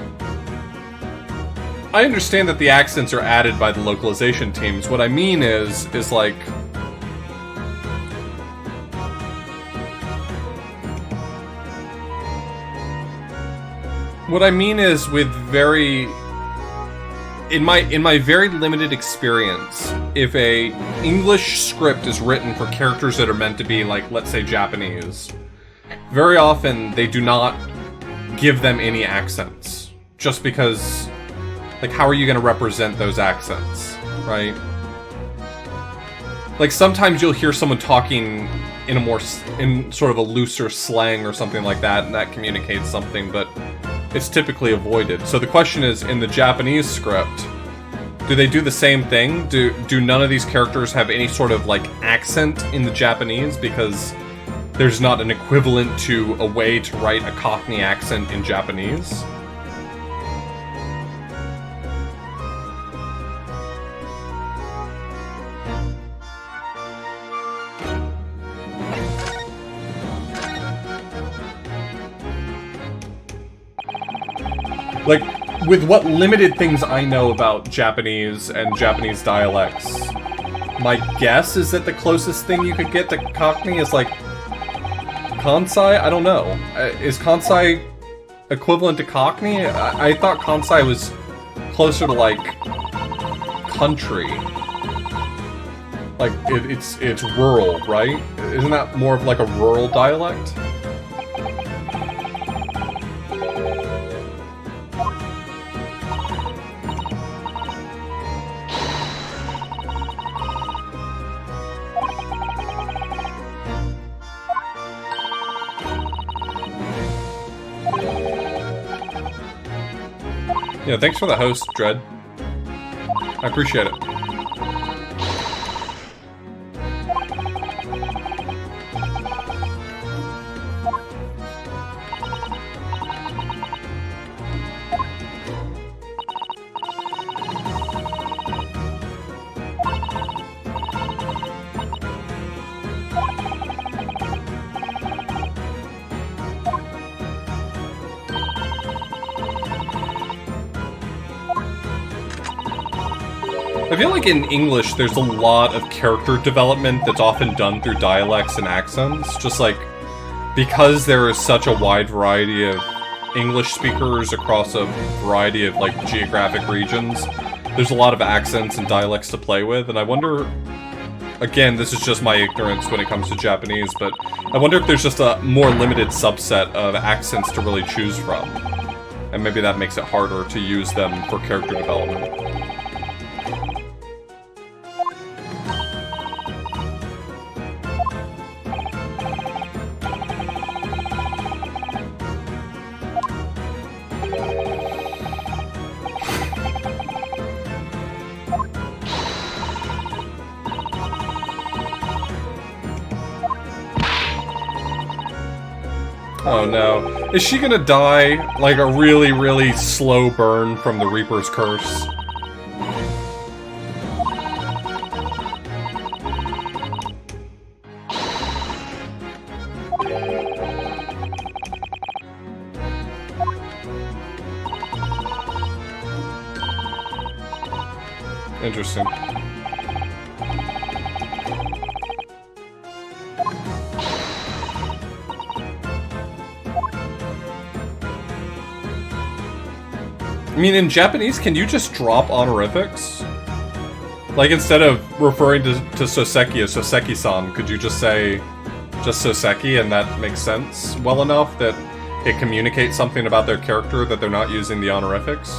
S1: I understand that the accents are added by the localization teams. What I mean is like... What I mean is, with very... In my very limited experience, if a English script is written for characters that are meant to be, like, let's say Japanese, very often they do not give them any accents. Just because, like, how are you going to represent those accents, right? Like, sometimes you'll hear someone talking in sort of a looser slang or something like that, and that communicates something, but... it's typically avoided. So the question is, in the Japanese script, do they do the same thing? Do none of these characters have any sort of, like, accent in the Japanese? Because there's not an equivalent to a way to write a Cockney accent in Japanese? Like, with what limited things I know about Japanese and Japanese dialects, my guess is that the closest thing you could get to Cockney is, like, Kansai? I don't know. Is Kansai equivalent to Cockney? I thought Kansai was closer to, like, country. Like, it's rural, right? Isn't that more of, like, a rural dialect? Yeah, thanks for the host, Dread. I appreciate it. I feel like in English there's a lot of character development that's often done through dialects and accents, just like because there is such a wide variety of English speakers across a variety of like geographic regions, there's a lot of accents and dialects to play with, and I wonder, again, this is just my ignorance when it comes to Japanese, but I wonder if there's just a more limited subset of accents to really choose from, and maybe that makes it harder to use them for character development. Oh no. Is she gonna die like a really, really slow burn from the Reaper's Curse? Interesting. I mean, in Japanese, can you just drop honorifics? Like, instead of referring to Soseki as Soseki-san, could you just say just Soseki, and that makes sense well enough that it communicates something about their character that they're not using the honorifics?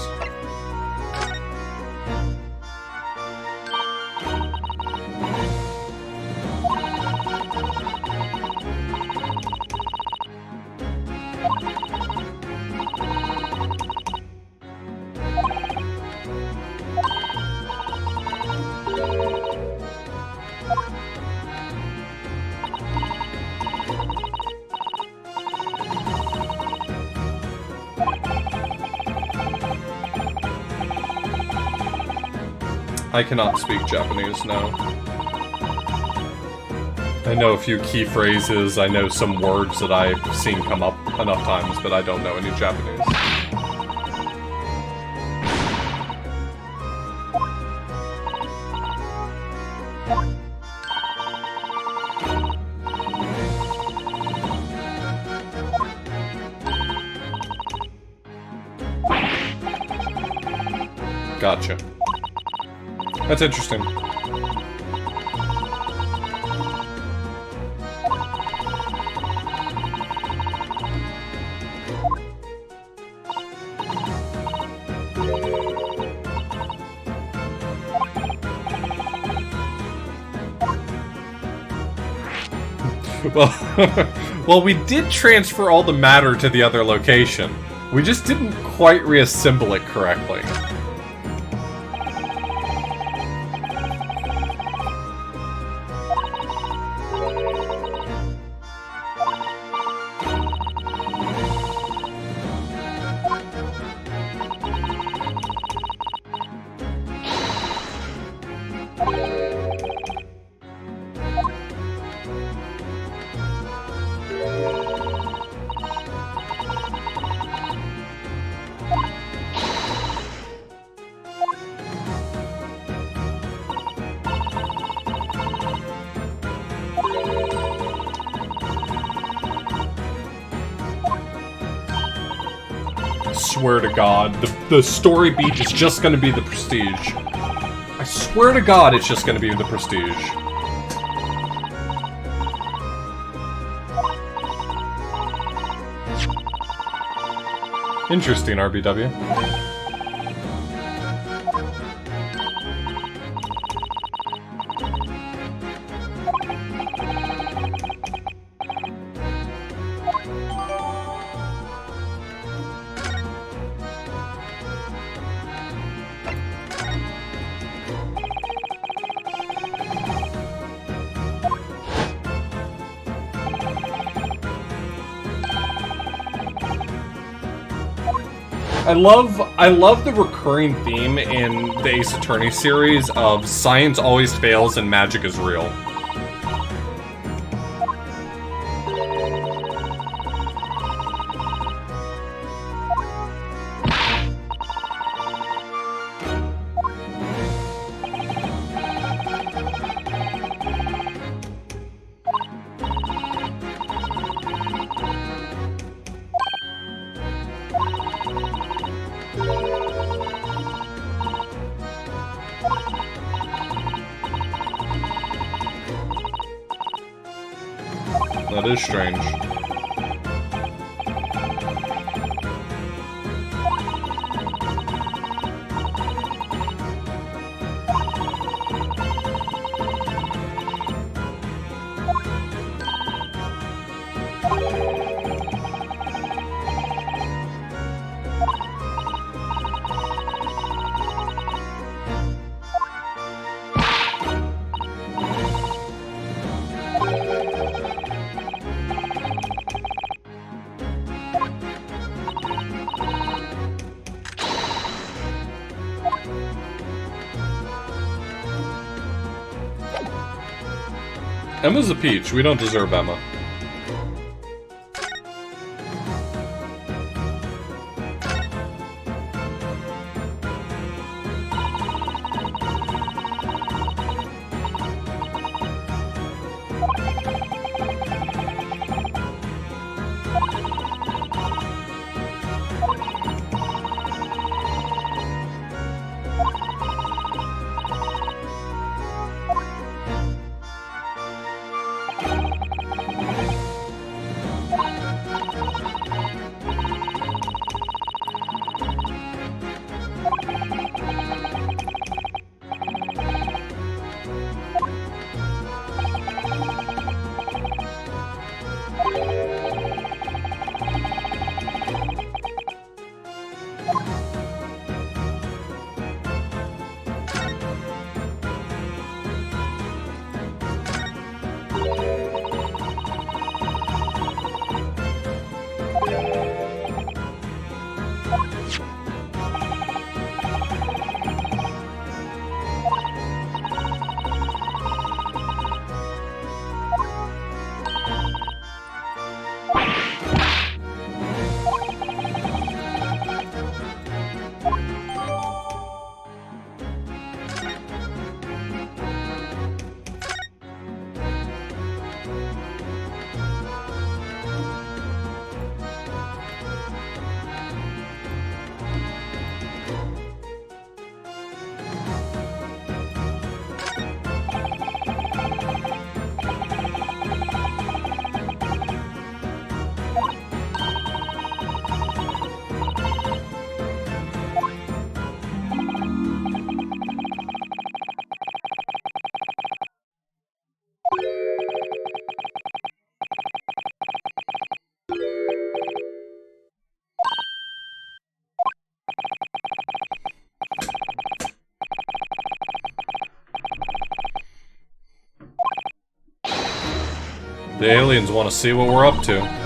S1: I cannot speak Japanese, no. I know a few key phrases, I know some words that I've seen come up enough times, but I don't know any Japanese. Gotcha. That's interesting. Well, we did transfer all the matter to the other location. We just didn't quite reassemble it correctly. swear to God, the story beat is just gonna be the Prestige. I swear to God, it's just gonna be the Prestige. Interesting, RBW. I love the recurring theme in the Ace Attorney series of science always fails and magic is real. That is strange. Emma's a peach. We don't deserve Emma. The aliens want to see what we're up to.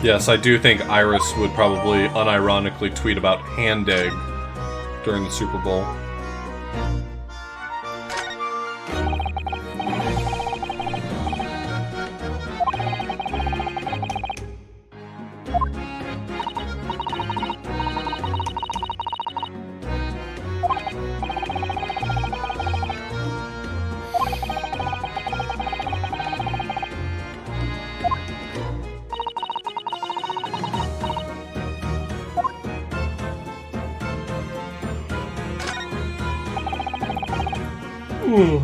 S1: Yes, I do think Iris would probably unironically tweet about hand egg during the Super Bowl. Ooh.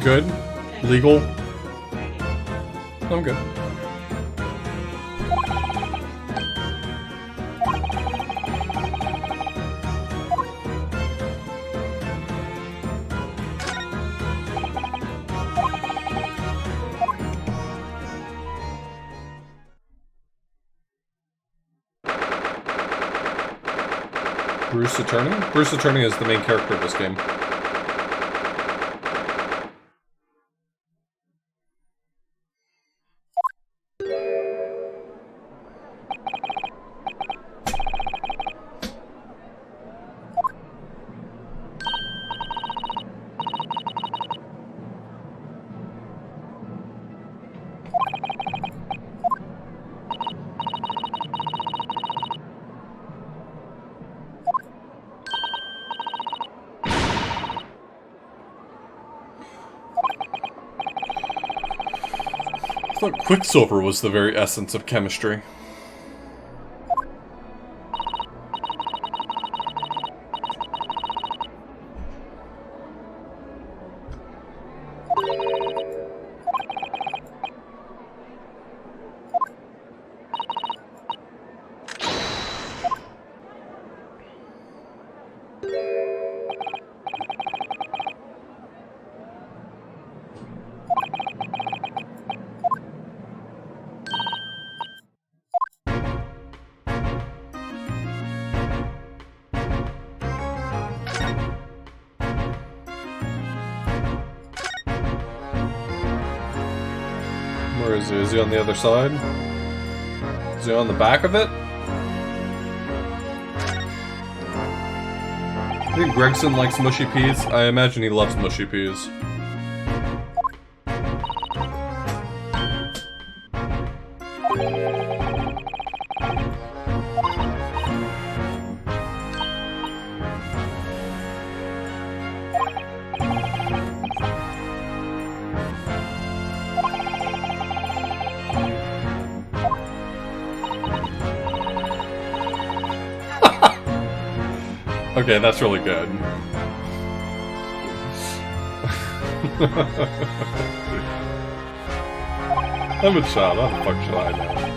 S1: Good? Legal? I'm good. Bruce Attorney? Bruce Attorney is the main character of this game. I thought Quicksilver was the very essence of chemistry. Where is he? Is he on the other side? Is he on the back of it? I think Gregson likes mushy peas. I imagine he loves mushy peas. Okay, that's really good. I'm a child, how the fuck should I know?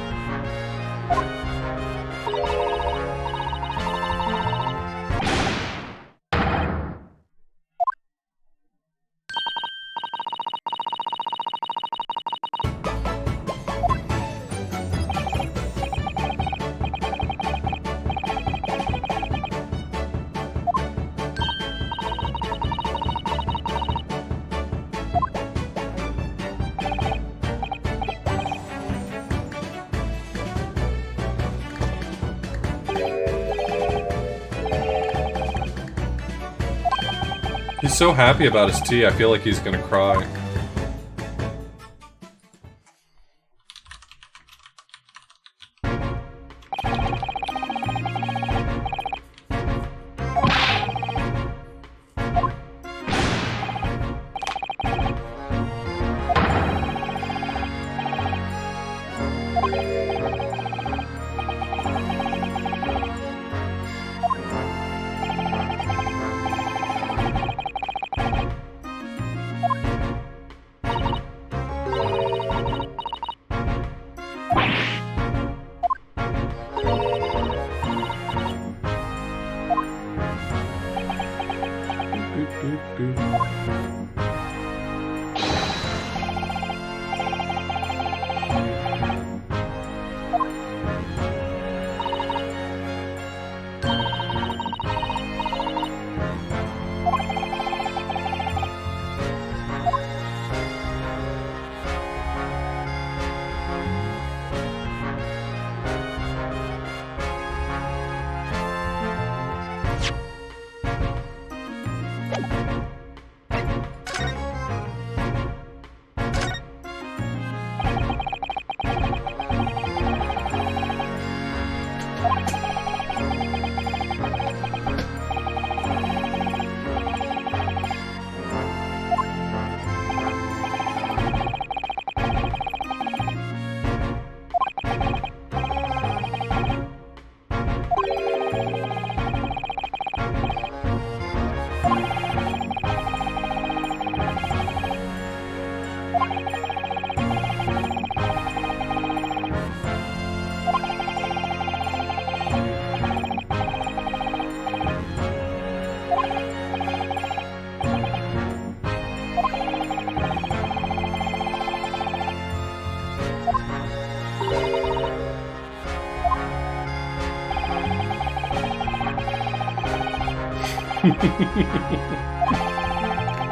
S1: He's so happy about his tea, I feel like he's gonna cry.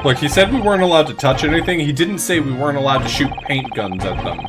S1: Look, he said we weren't allowed to touch anything. He didn't say we weren't allowed to shoot paint guns at them.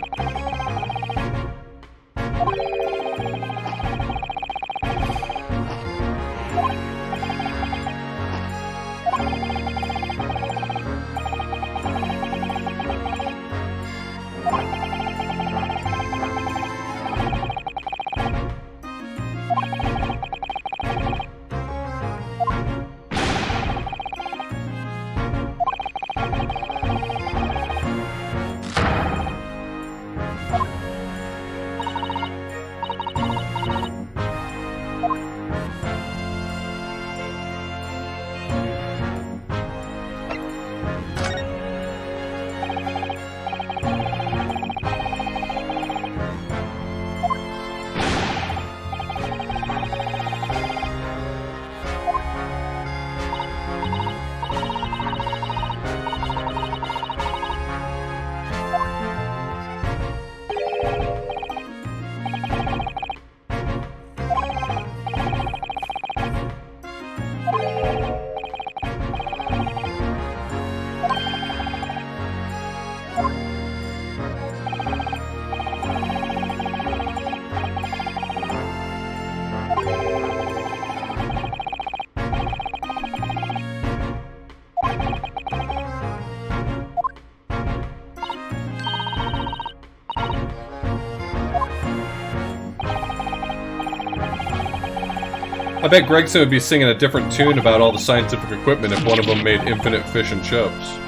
S1: I bet Gregson would be singing a different tune about all the scientific equipment if one of them made infinite fish and chips.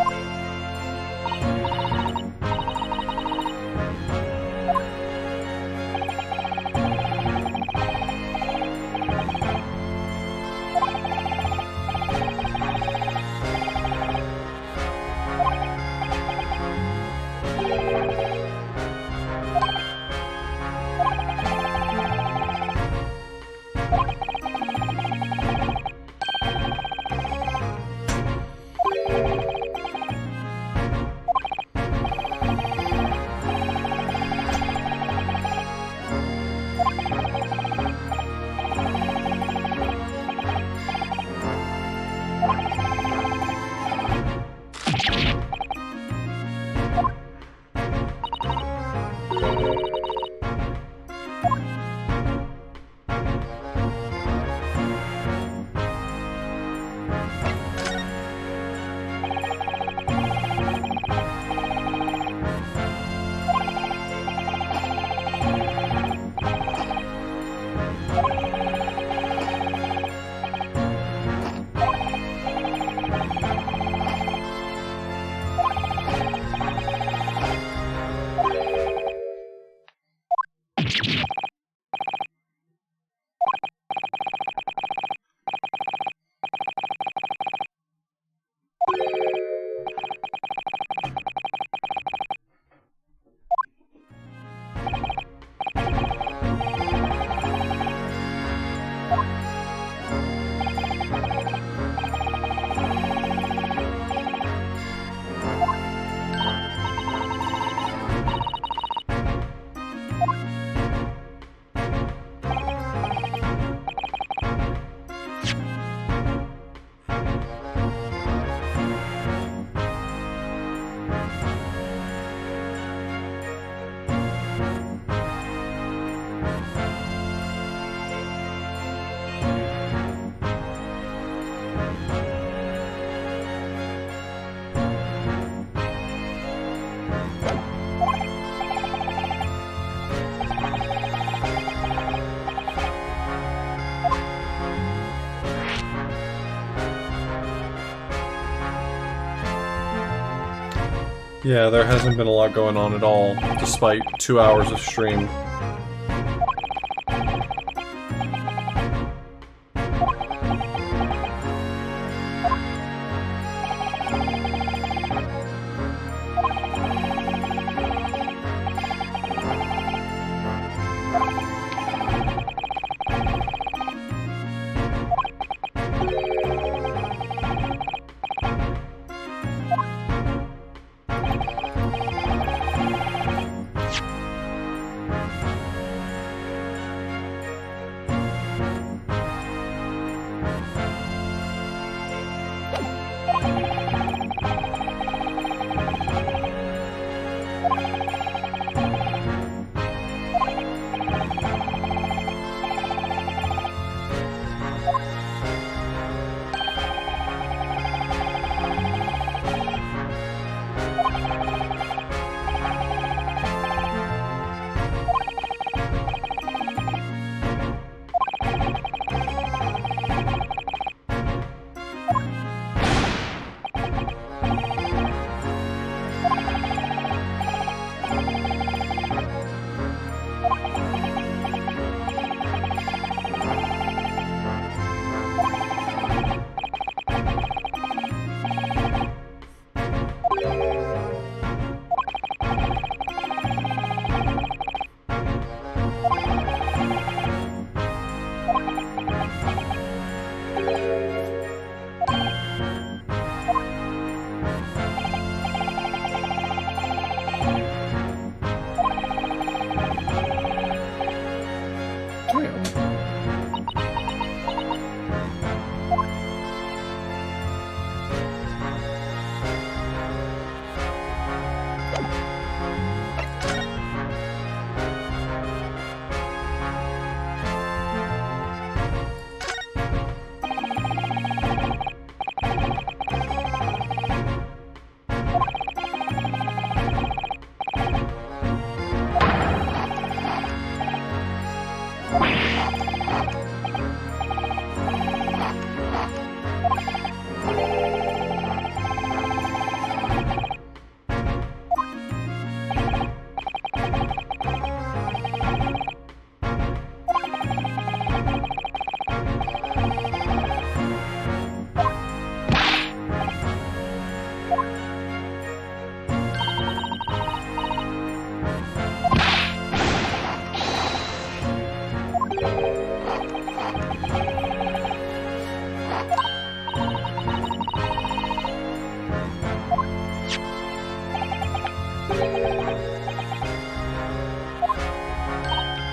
S1: Yeah, there hasn't been a lot going on at all, despite 2 hours of stream.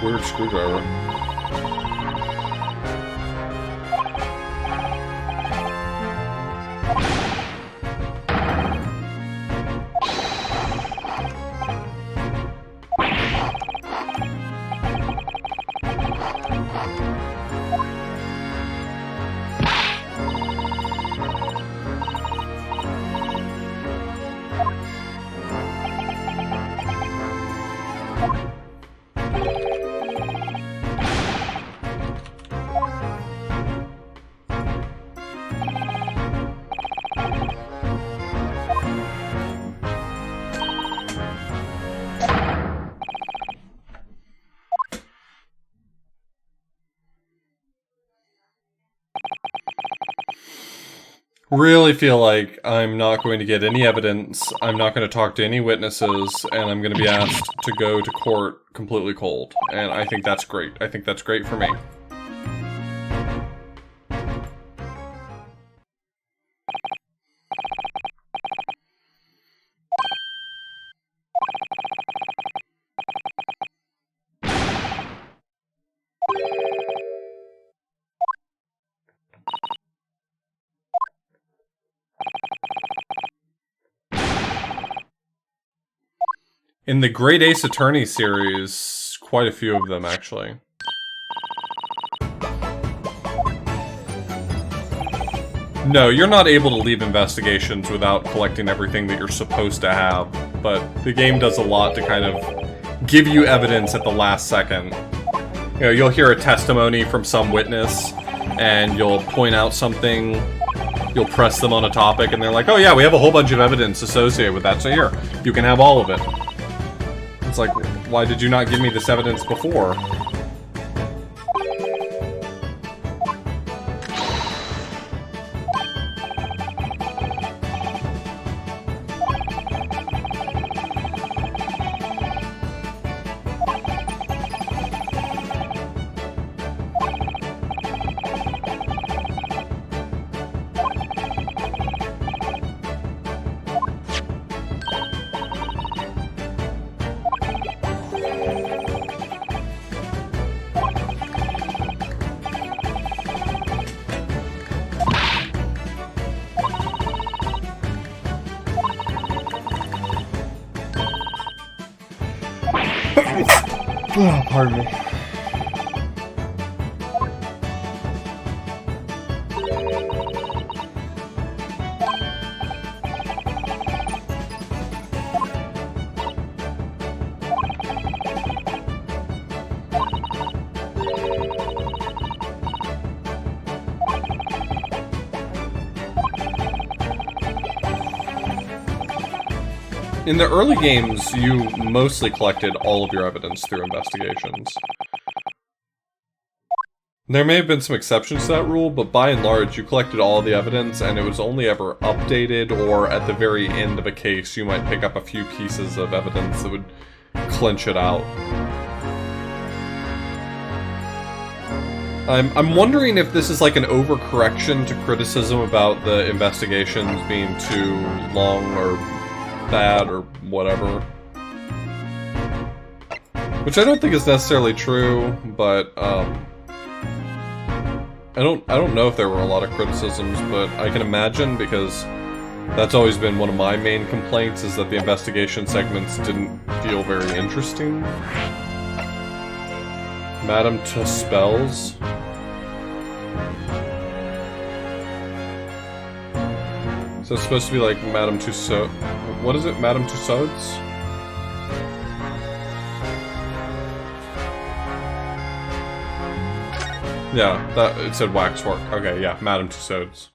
S1: Weird screwdriver. Really feel like I'm not going to get any evidence, I'm not going to talk to any witnesses, and I'm going to be asked to go to court completely cold. And I think that's great. I think that's great for me. In the Great Ace Attorney series, quite a few of them, actually. No, you're not able to leave investigations without collecting everything that you're supposed to have, but the game does a lot to kind of give you evidence at the last second. You know, you'll hear a testimony from some witness, and you'll point out something, you'll press them on a topic, and they're like, oh yeah, we have a whole bunch of evidence associated with that, so here, you can have all of it. It's like, why did you not give me this evidence before? Oh, pardon me. In the early games, you mostly collected all of your evidence through investigations. There may have been some exceptions to that rule, but by and large, you collected all the evidence, and it was only ever updated, or at the very end of a case, you might pick up a few pieces of evidence that would clinch it out. I'm wondering if this is like an overcorrection to criticism about the investigations being too long or bad or whatever. Which I don't think is necessarily true, but I don't know if there were a lot of criticisms, but I can imagine, because that's always been one of my main complaints, is that the investigation segments didn't feel very interesting. Madame Tuspells. So it's supposed to be like Madame Tussauds. What is it? Madame Tussauds? Yeah, that it said waxwork. Okay, yeah, Madame Tussauds.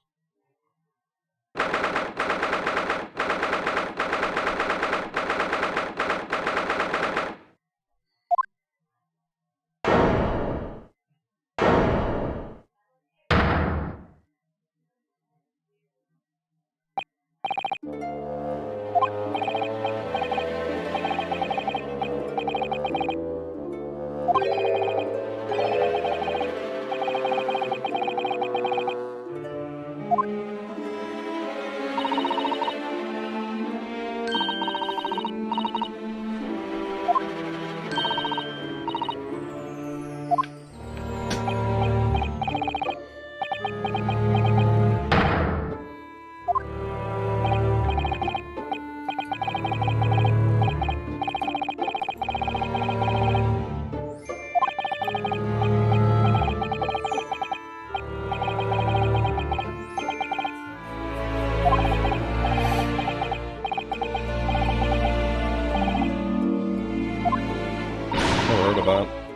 S1: heard of that.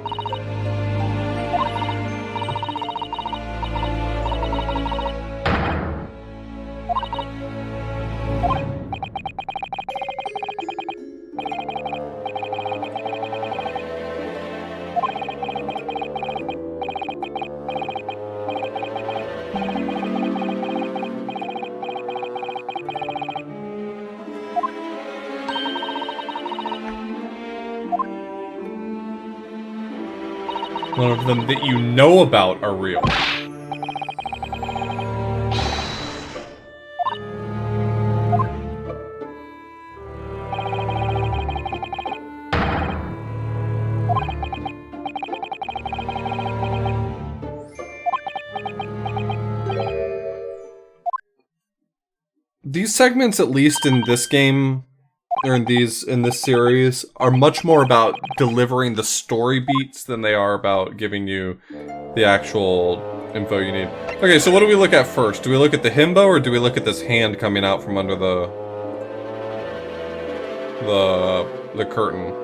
S1: None of them that you know about are real. These segments, at least in this game, or in this series, are much more about delivering the story beats than they are about giving you the actual info you need. Okay, so what do we look at first? Do we look at the himbo, or do we look at this hand coming out from under the curtain?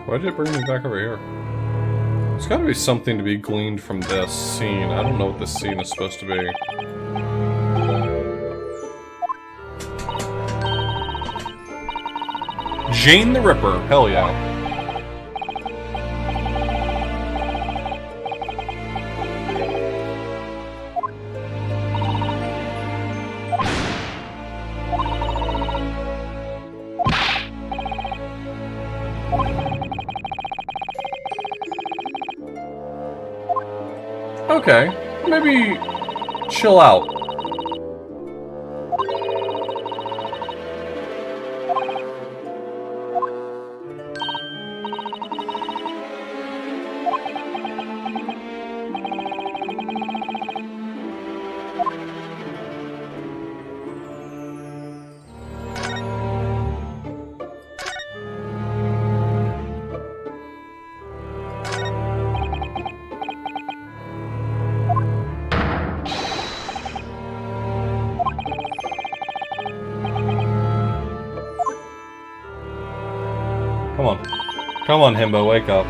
S1: Why did it bring me back over here? There's gotta be something to be gleaned from this scene. I don't know what this scene is supposed to be. Jane the Ripper. Hell yeah. Okay, maybe chill out. Come on. Come on, Himbo, wake up.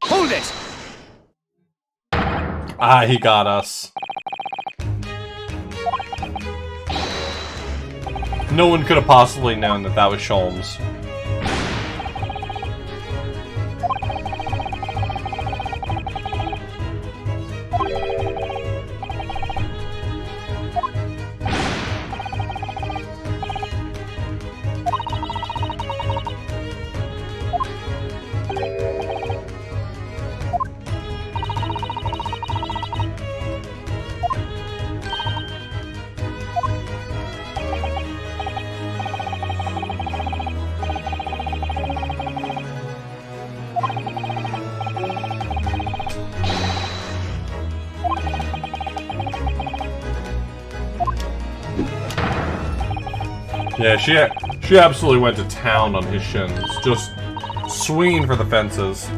S2: Hold it!
S1: Ah, he got us. No one could have possibly known that that was Sholmes. Yeah, she absolutely went to town on his shins, just swinging for the fences.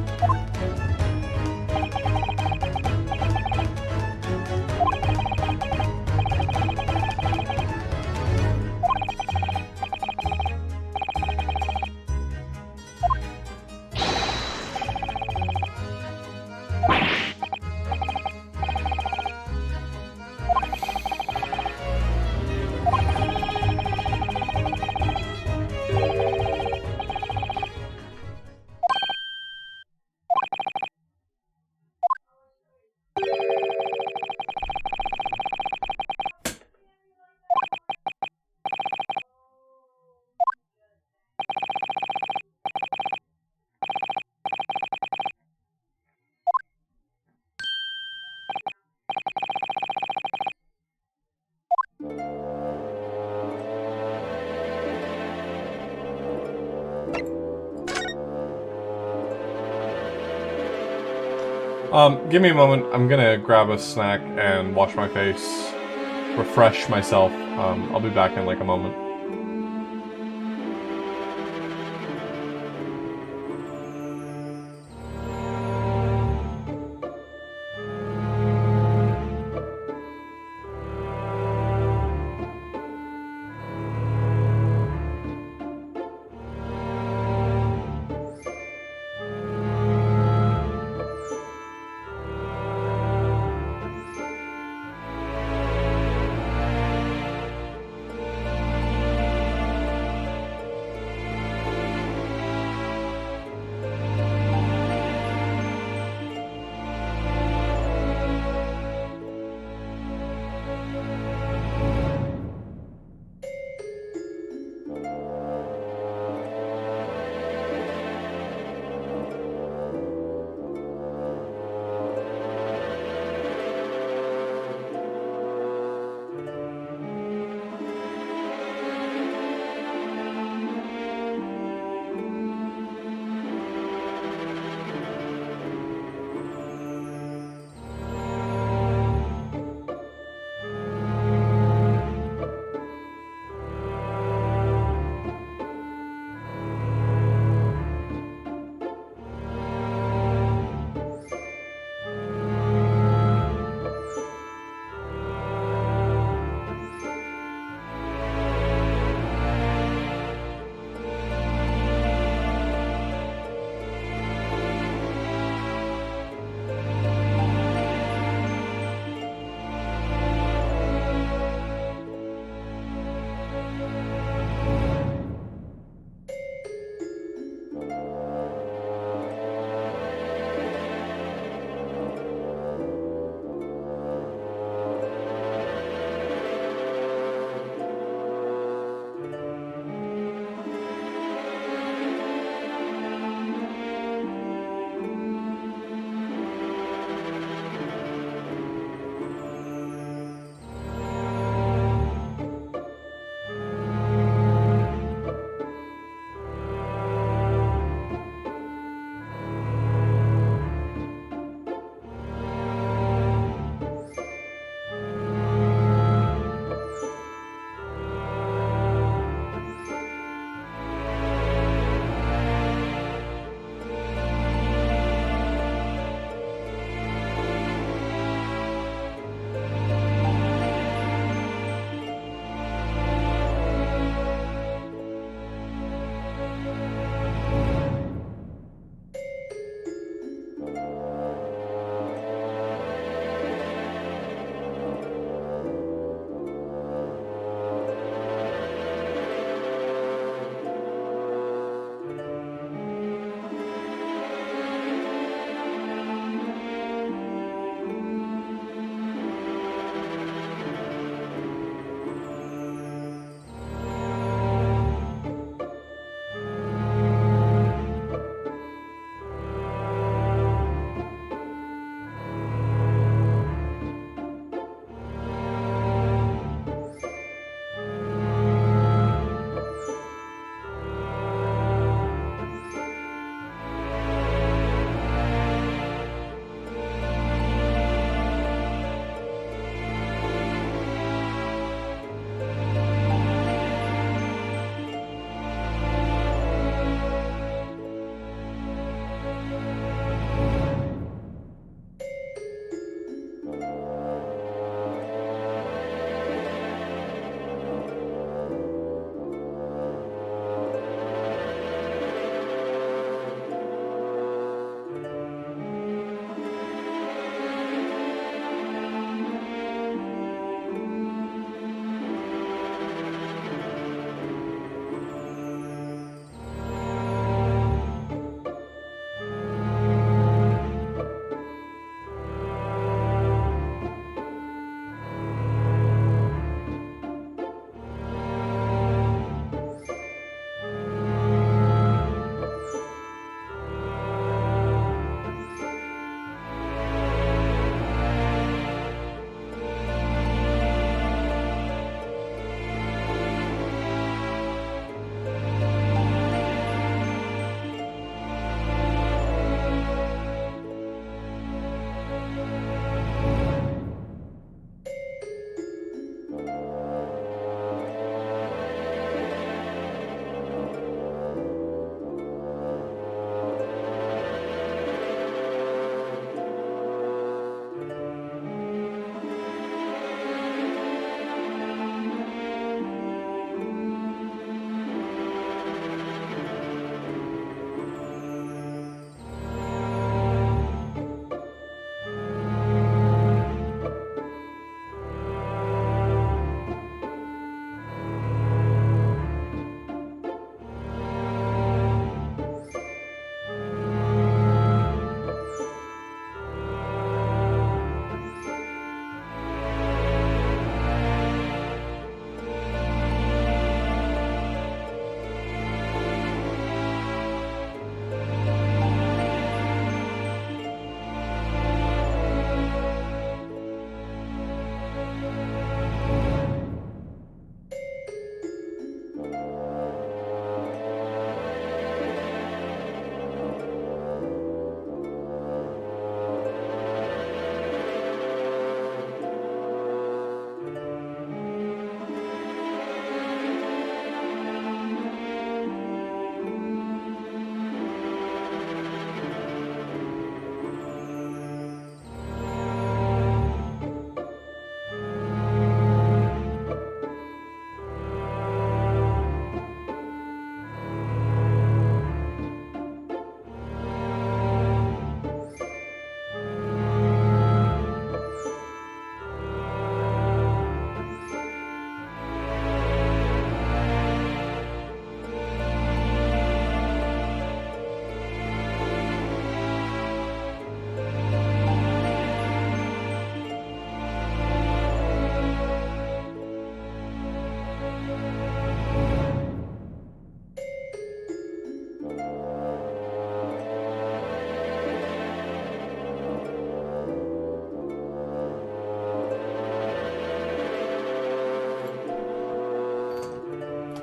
S1: Give me a moment. I'm gonna grab a snack and wash my face, refresh myself. I'll be back in like a moment.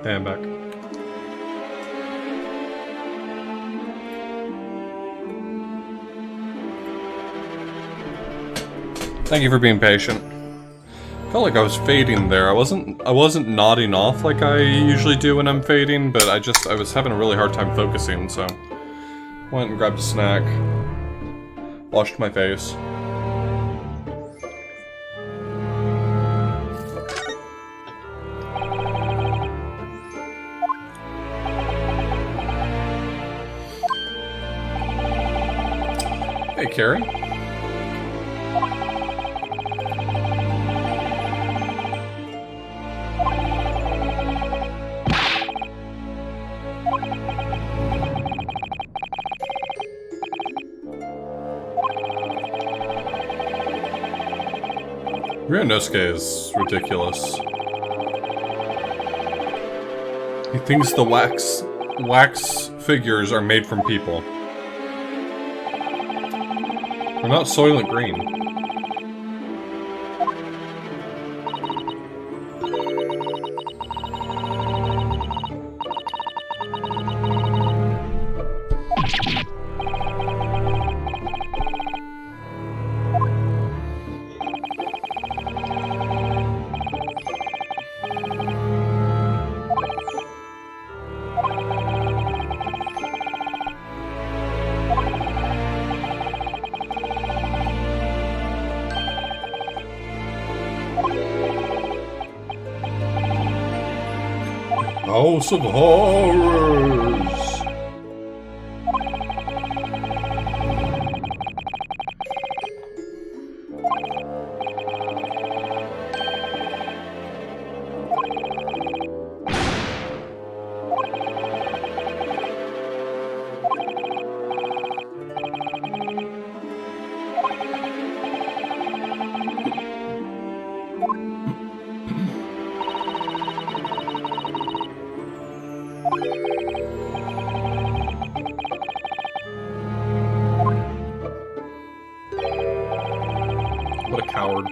S1: Hey, I'm back. Thank you for being patient. Felt like I was fading there. I wasn't nodding off like I usually do when I'm fading, but I was having a really hard time focusing, so went and grabbed a snack. Washed my face. Hey, Carrie. Ryunosuke is ridiculous. He thinks the wax figures are made from people. They're not Soylent Green. House of Horrors! What a coward.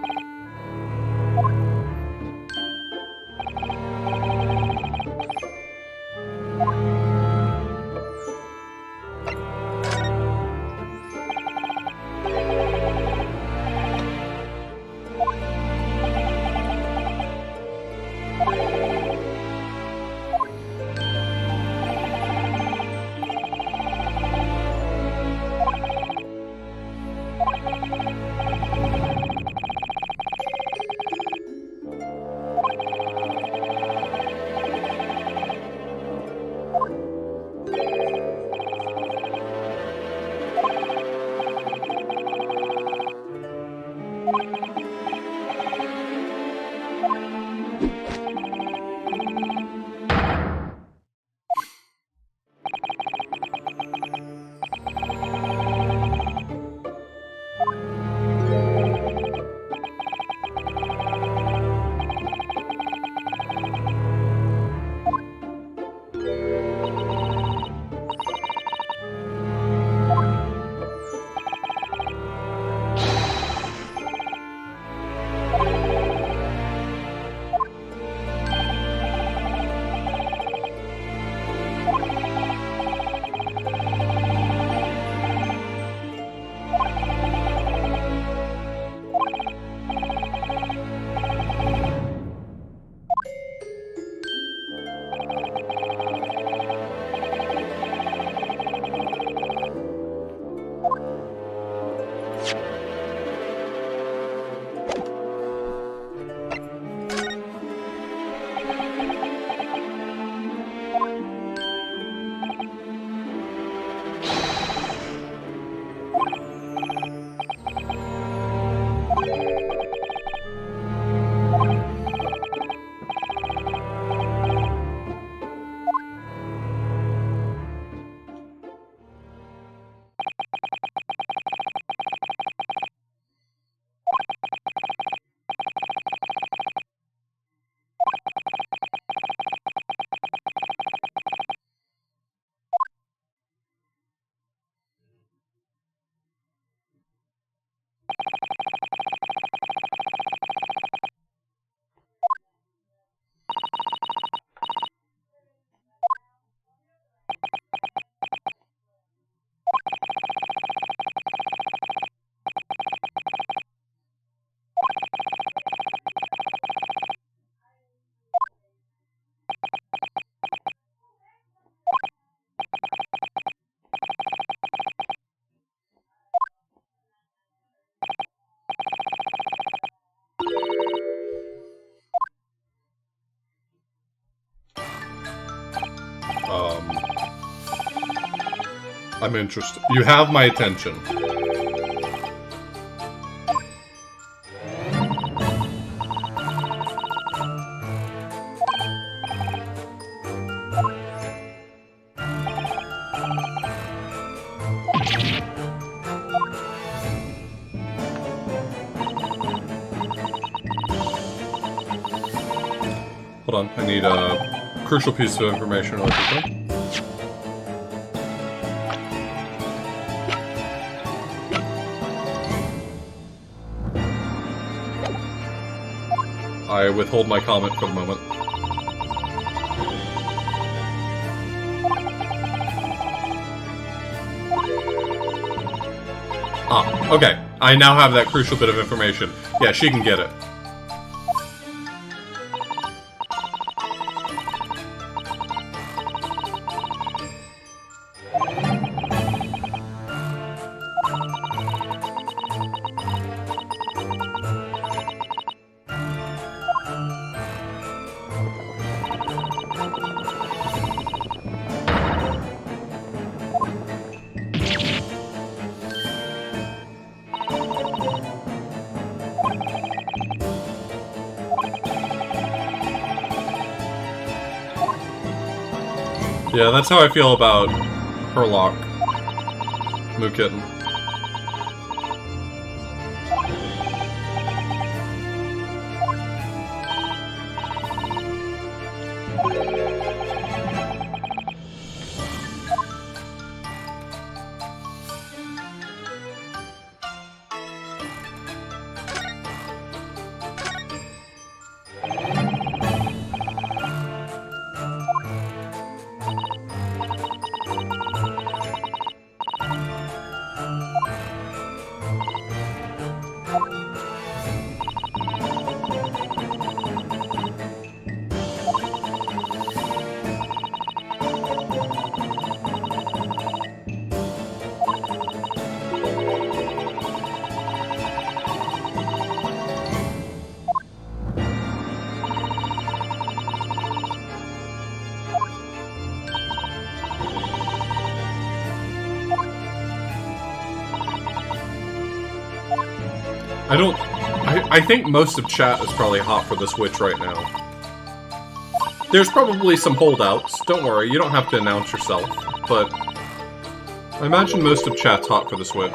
S1: I'm interested. You have my attention. Hold on, I need a crucial piece of information really quickly. I withhold my comment for the moment. Ah, okay. I now have that crucial bit of information. Yeah, she can get it. Yeah, that's how I feel about Herlock. No kidding. I think most of chat is probably hot for the Switch right now. There's probably some holdouts. Don't worry, you don't have to announce yourself. But I imagine most of chat's hot for the Switch.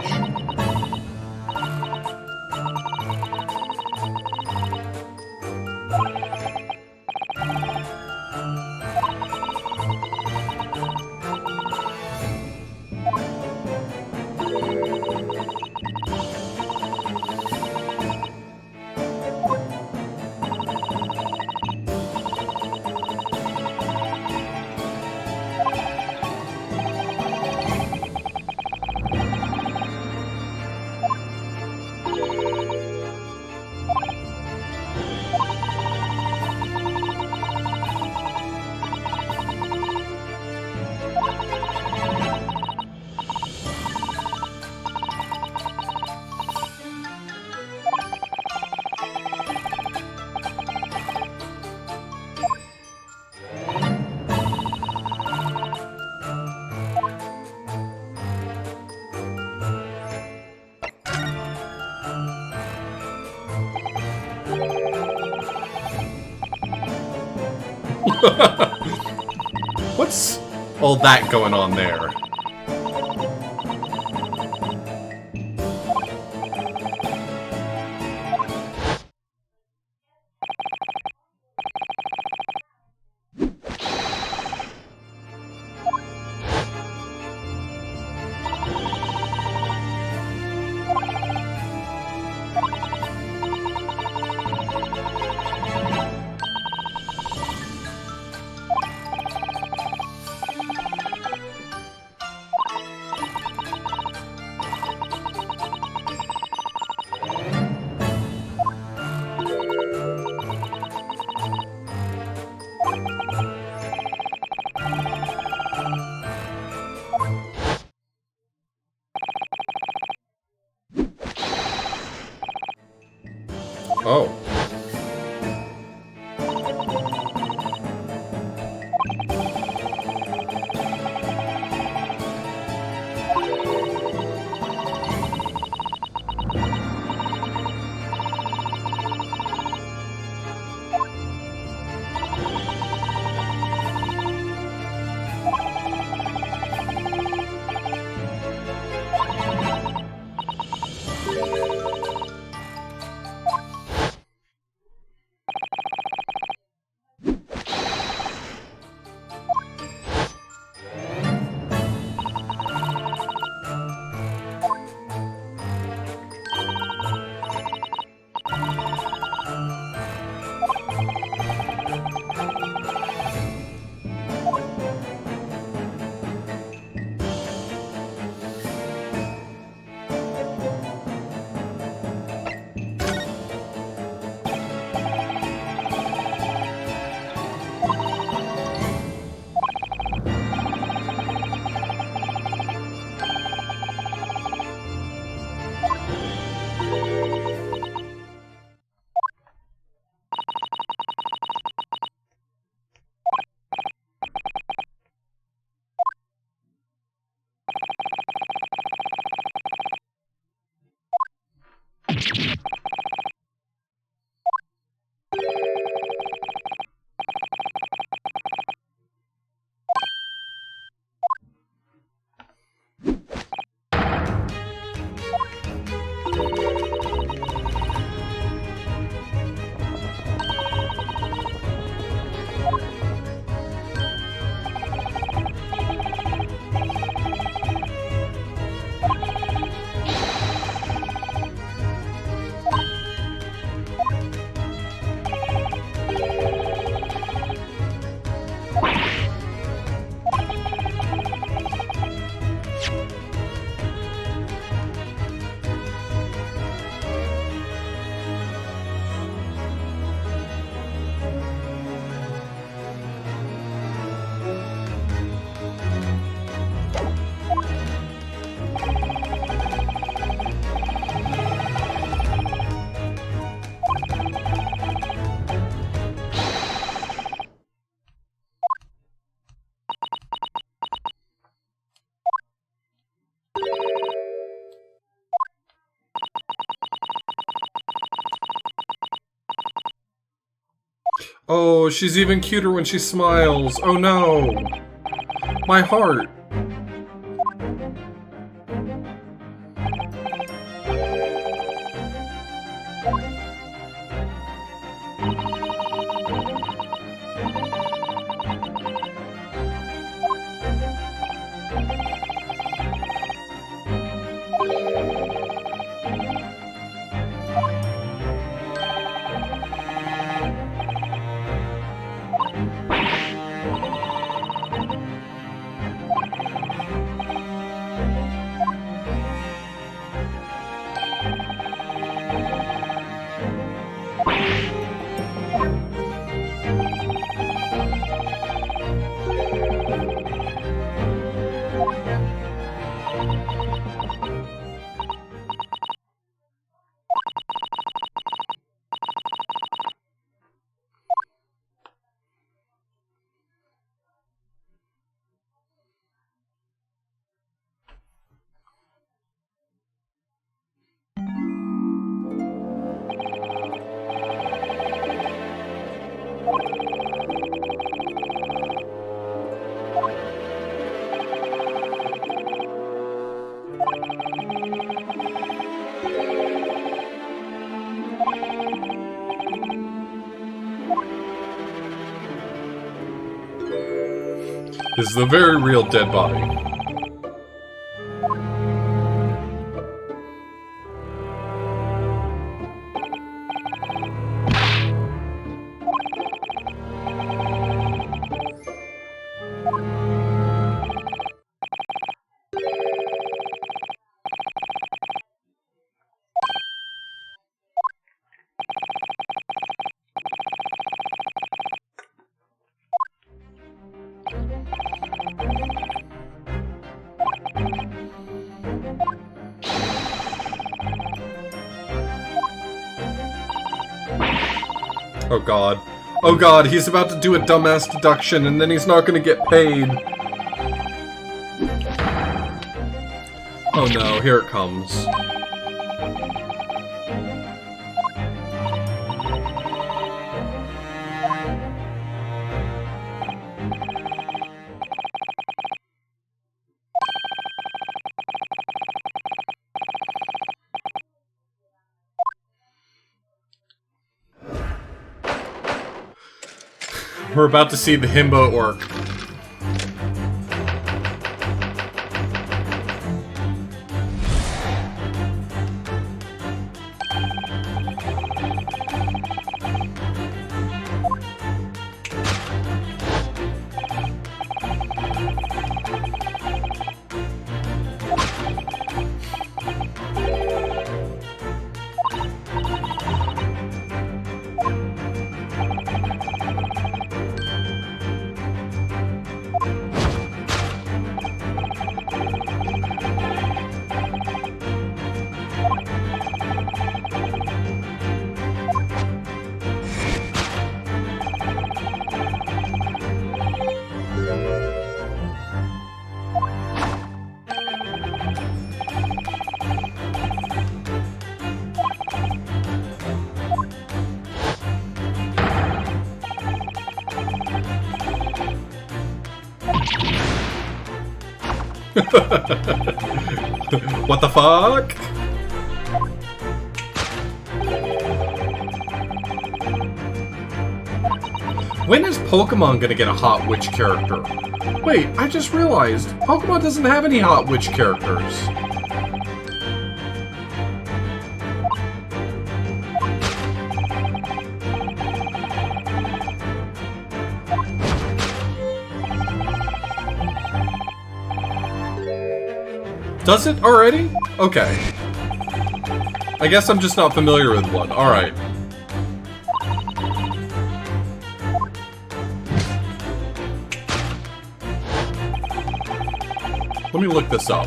S1: What's all that going on there? Oh. Oh, she's even cuter when she smiles. Oh no. My heart. This is the very real dead body. Oh god. Oh god, he's about to do a dumbass deduction and then he's not gonna get paid. Oh no, here it comes. We're about to see the himbo at work. What the fuck? When is Pokemon gonna get a Hot Witch character? Wait, I just realized, Pokemon doesn't have any Hot Witch characters. Does it already? Okay. I guess I'm just not familiar with one. Alright. Let me look this up.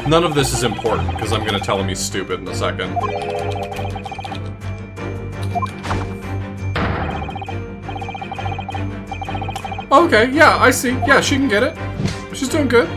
S1: None of this is important, because I'm going to tell him he's stupid in a second. Okay, yeah, I see. Yeah, she can get it. She's doing good.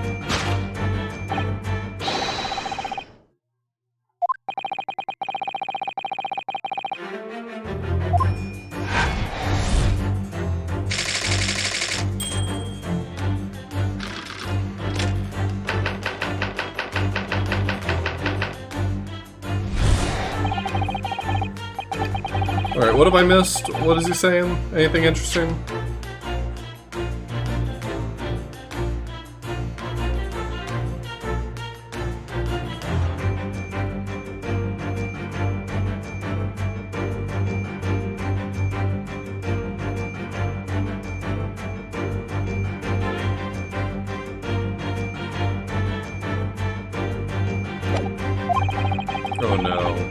S1: Alright, what have I missed? What is he saying? Anything interesting? Oh no.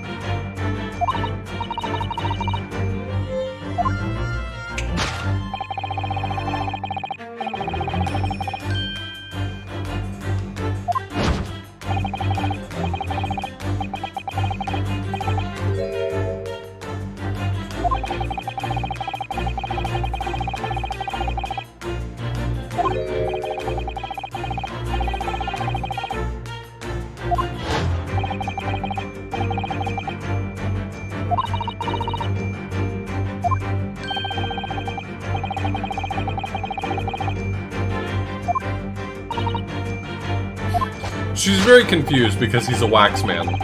S1: She's very confused because he's a wax man.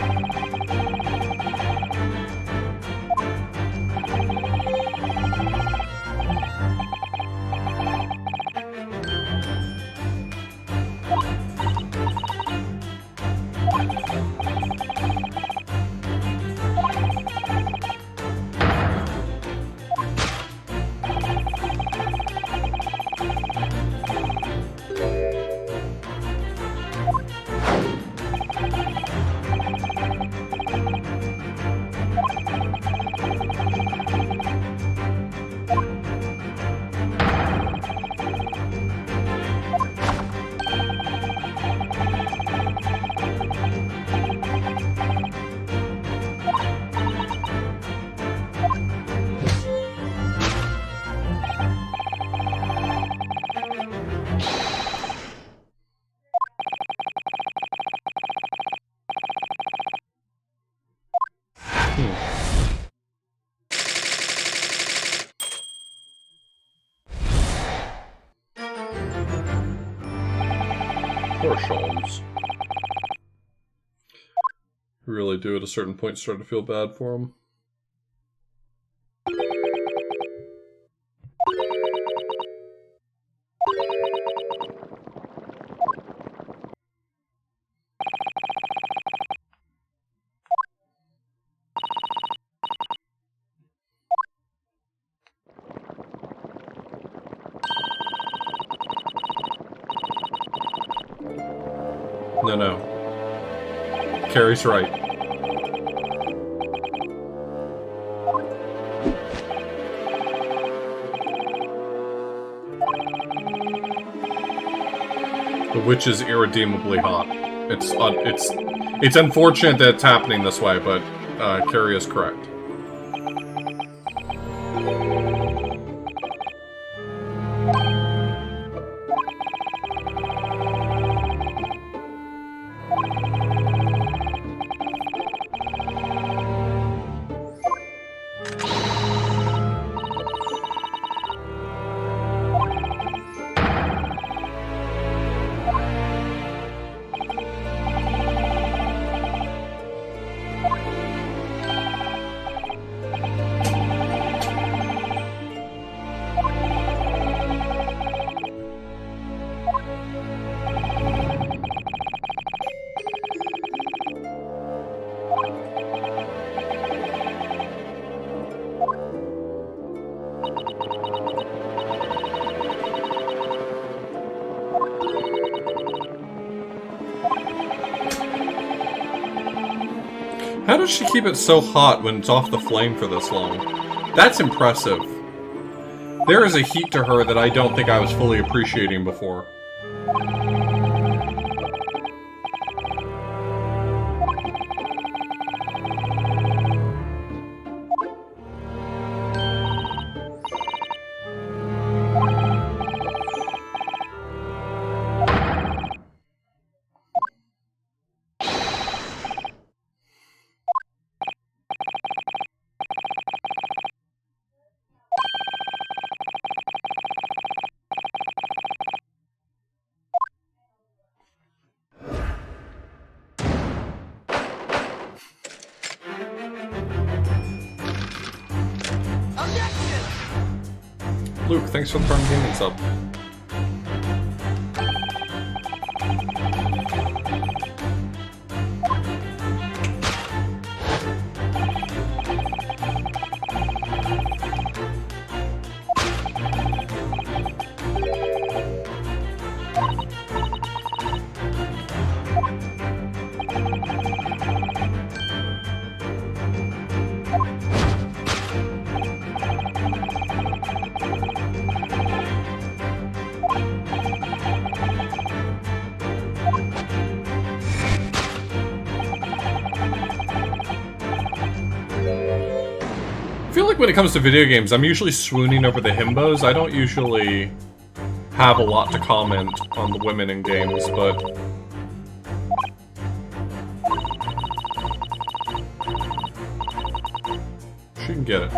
S1: Poor Sholmes. You really do at a certain point start to feel bad for him. No. Carrie's right. The witch is irredeemably hot. It's unfortunate that it's happening this way, but Carrie is correct. How does she keep it so hot when it's off the flame for this long? That's impressive. There is a heat to her that I don't think I was fully appreciating before. Luke, thanks for the Prime Gaming sub. When it comes to video games, I'm usually swooning over the himbos. I don't usually have a lot to comment on the women in games, but... she can get it.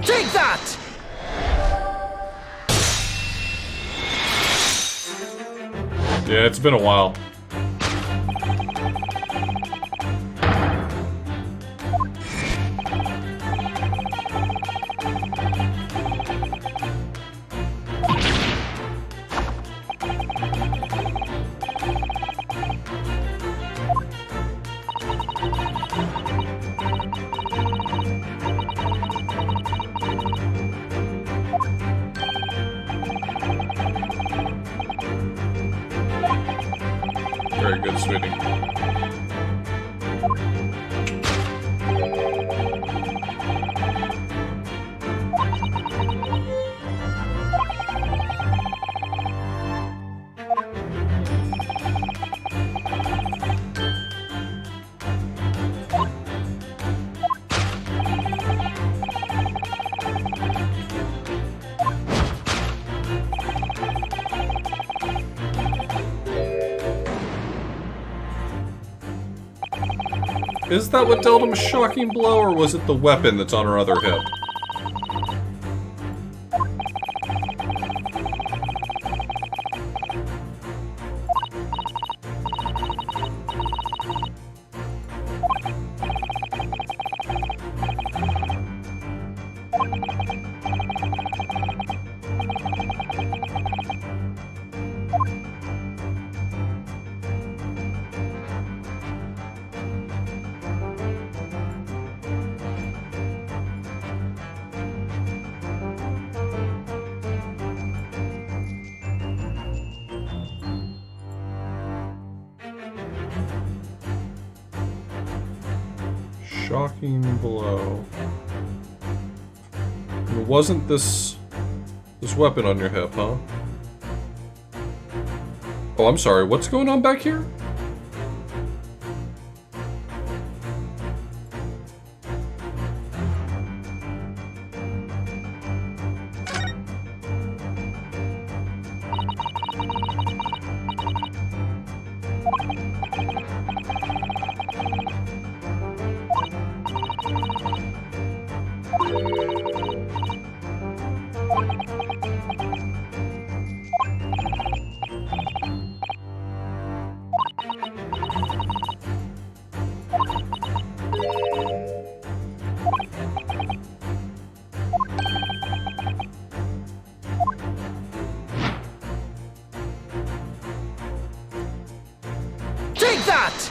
S2: Take that!
S1: Yeah, it's been a while. Very good, sweetie. Is that what dealt him a shocking blow, or was it the weapon that's on her other hip? Shocking blow. It wasn't this weapon on your hip, huh? Oh, I'm sorry. What's going on back here?
S2: Take that!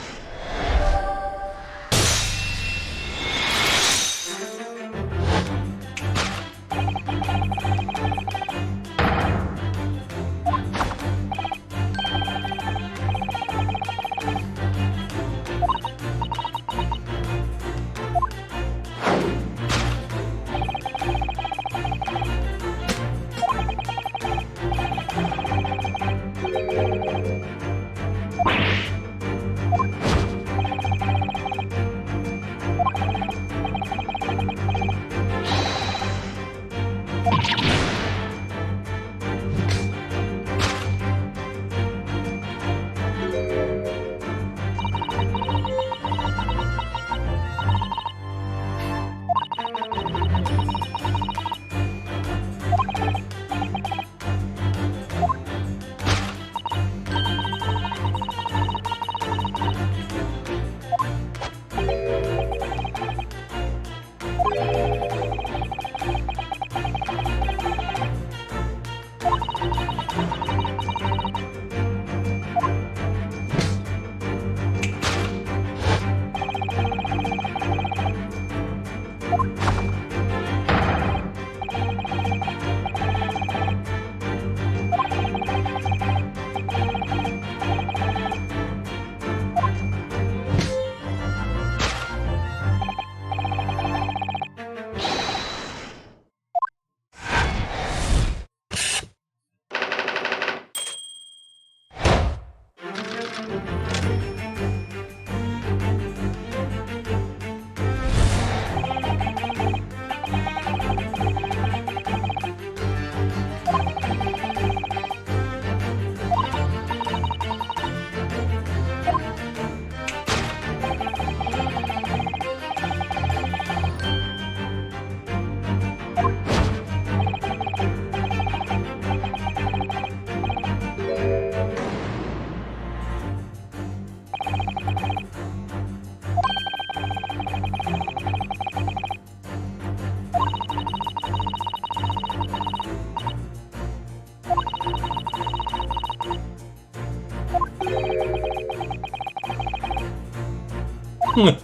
S2: Take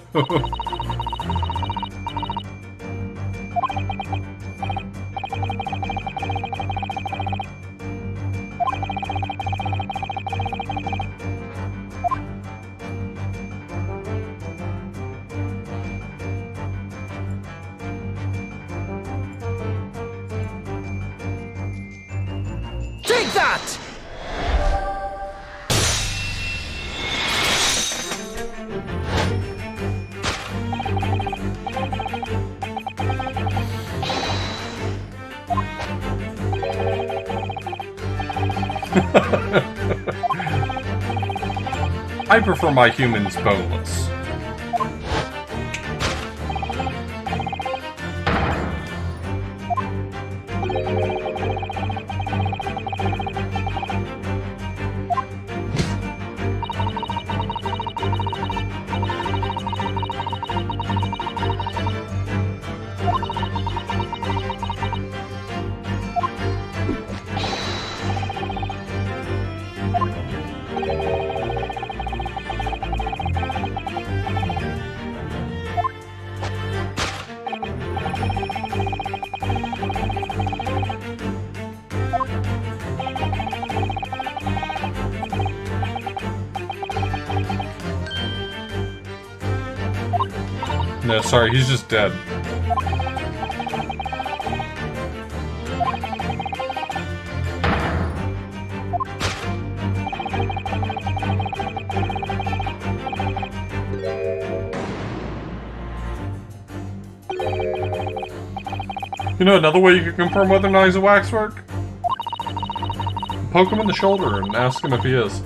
S2: that!
S1: I prefer my humans boneless. No, sorry, he's just dead. You know another way you can confirm whether or not he's a waxwork? Poke him in the shoulder and ask him if he is.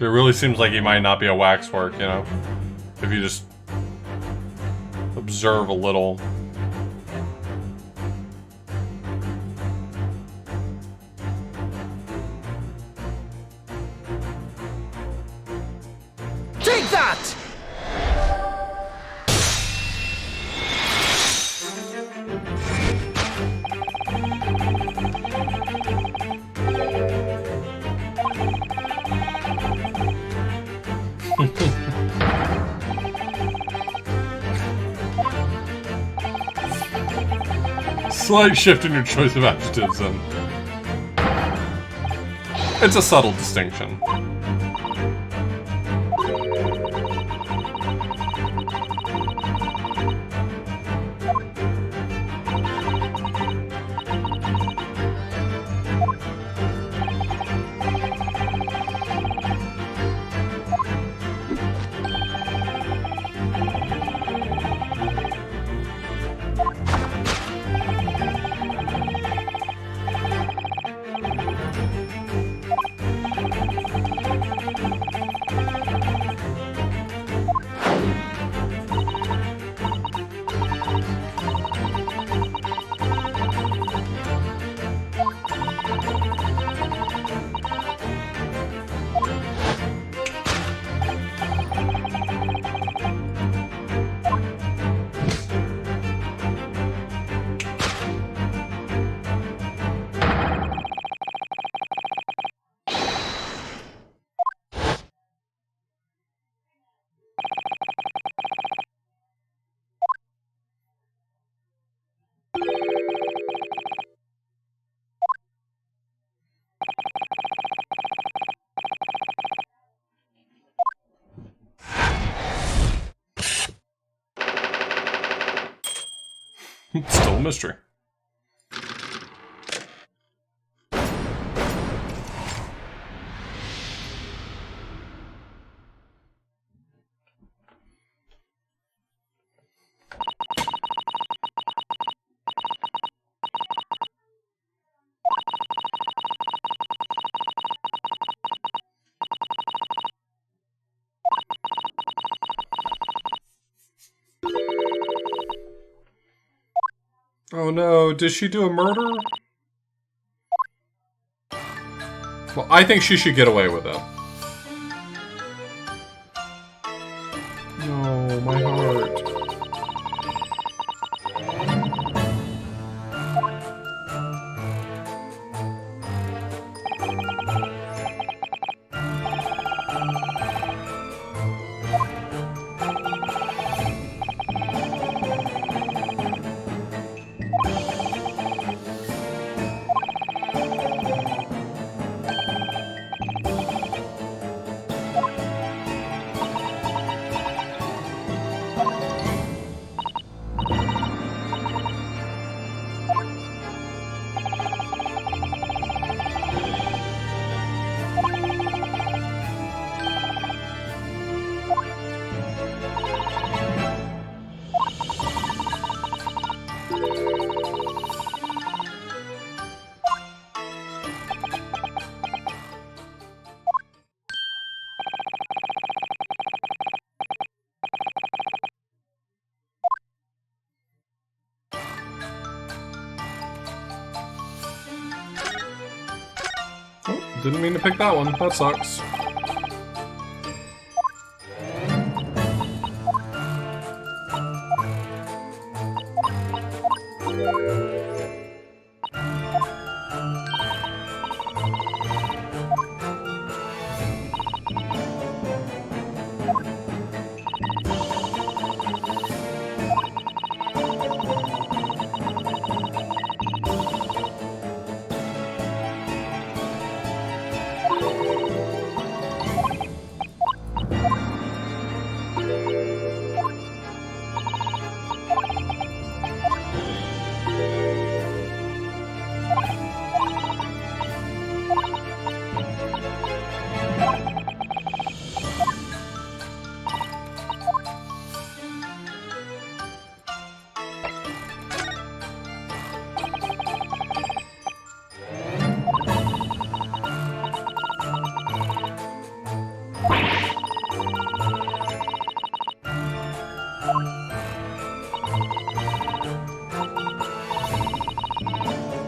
S1: It really seems like he might not be a waxwork, you know? If you just observe a little.
S2: Take that!
S1: Slight shift in your choice of adjectives, and it's a subtle distinction. It's still a mystery. Oh no, did she do a murder? Well, I think she should get away with it. No, my heart. Oh, didn't mean to pick that one. That sucks.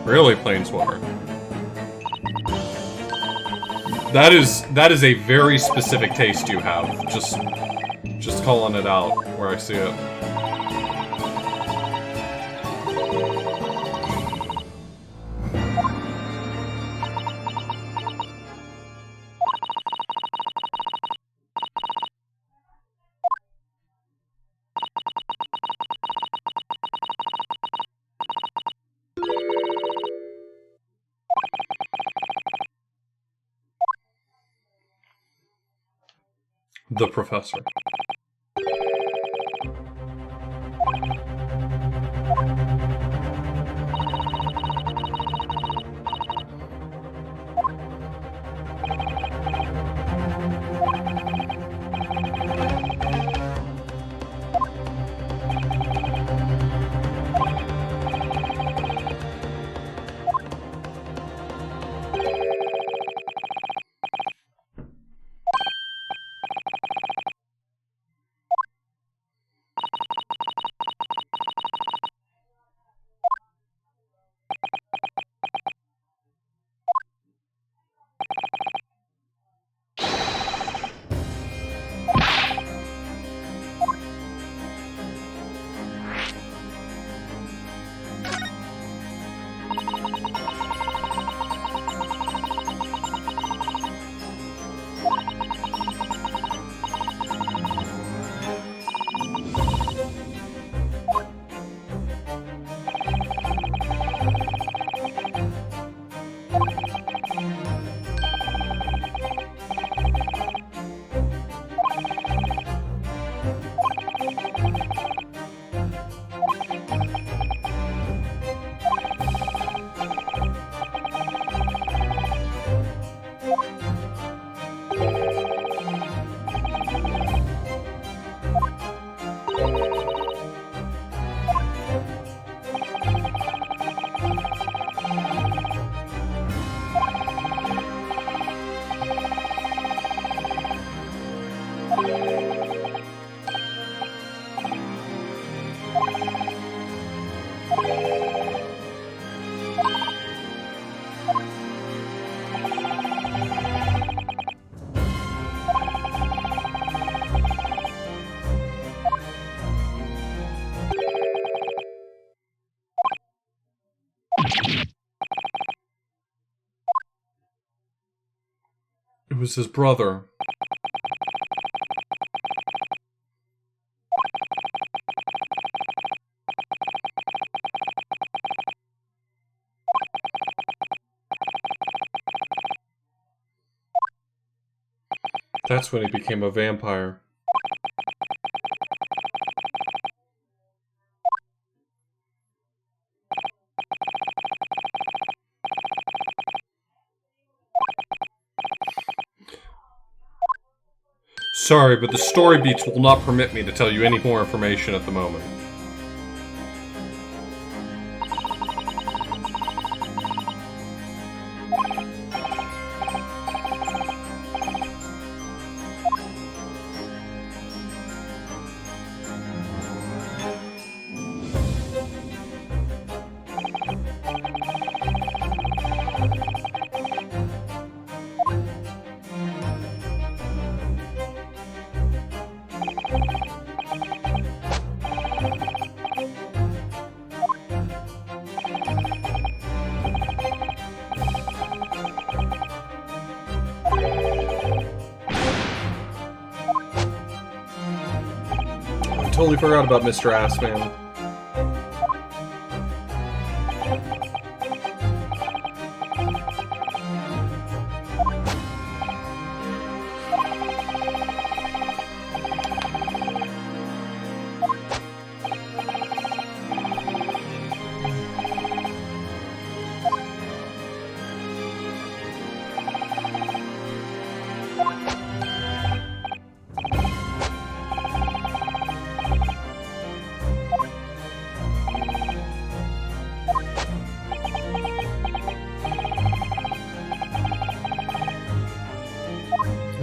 S1: Really, Planeswalker. That is a very specific taste you have. Just calling it out where I see it. The Professor. It was his brother. That's when he became a vampire. Sorry, but the story beats will not permit me to tell you any more information at the moment. Totally forgot about Mr. Assman.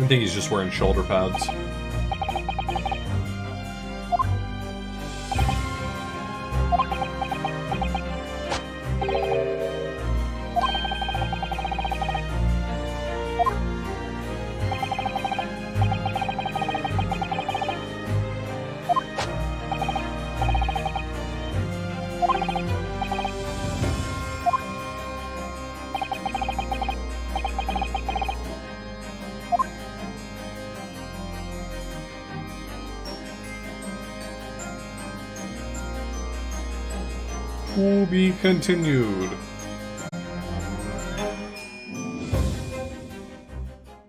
S1: I think he's just wearing shoulder pads. To be continued.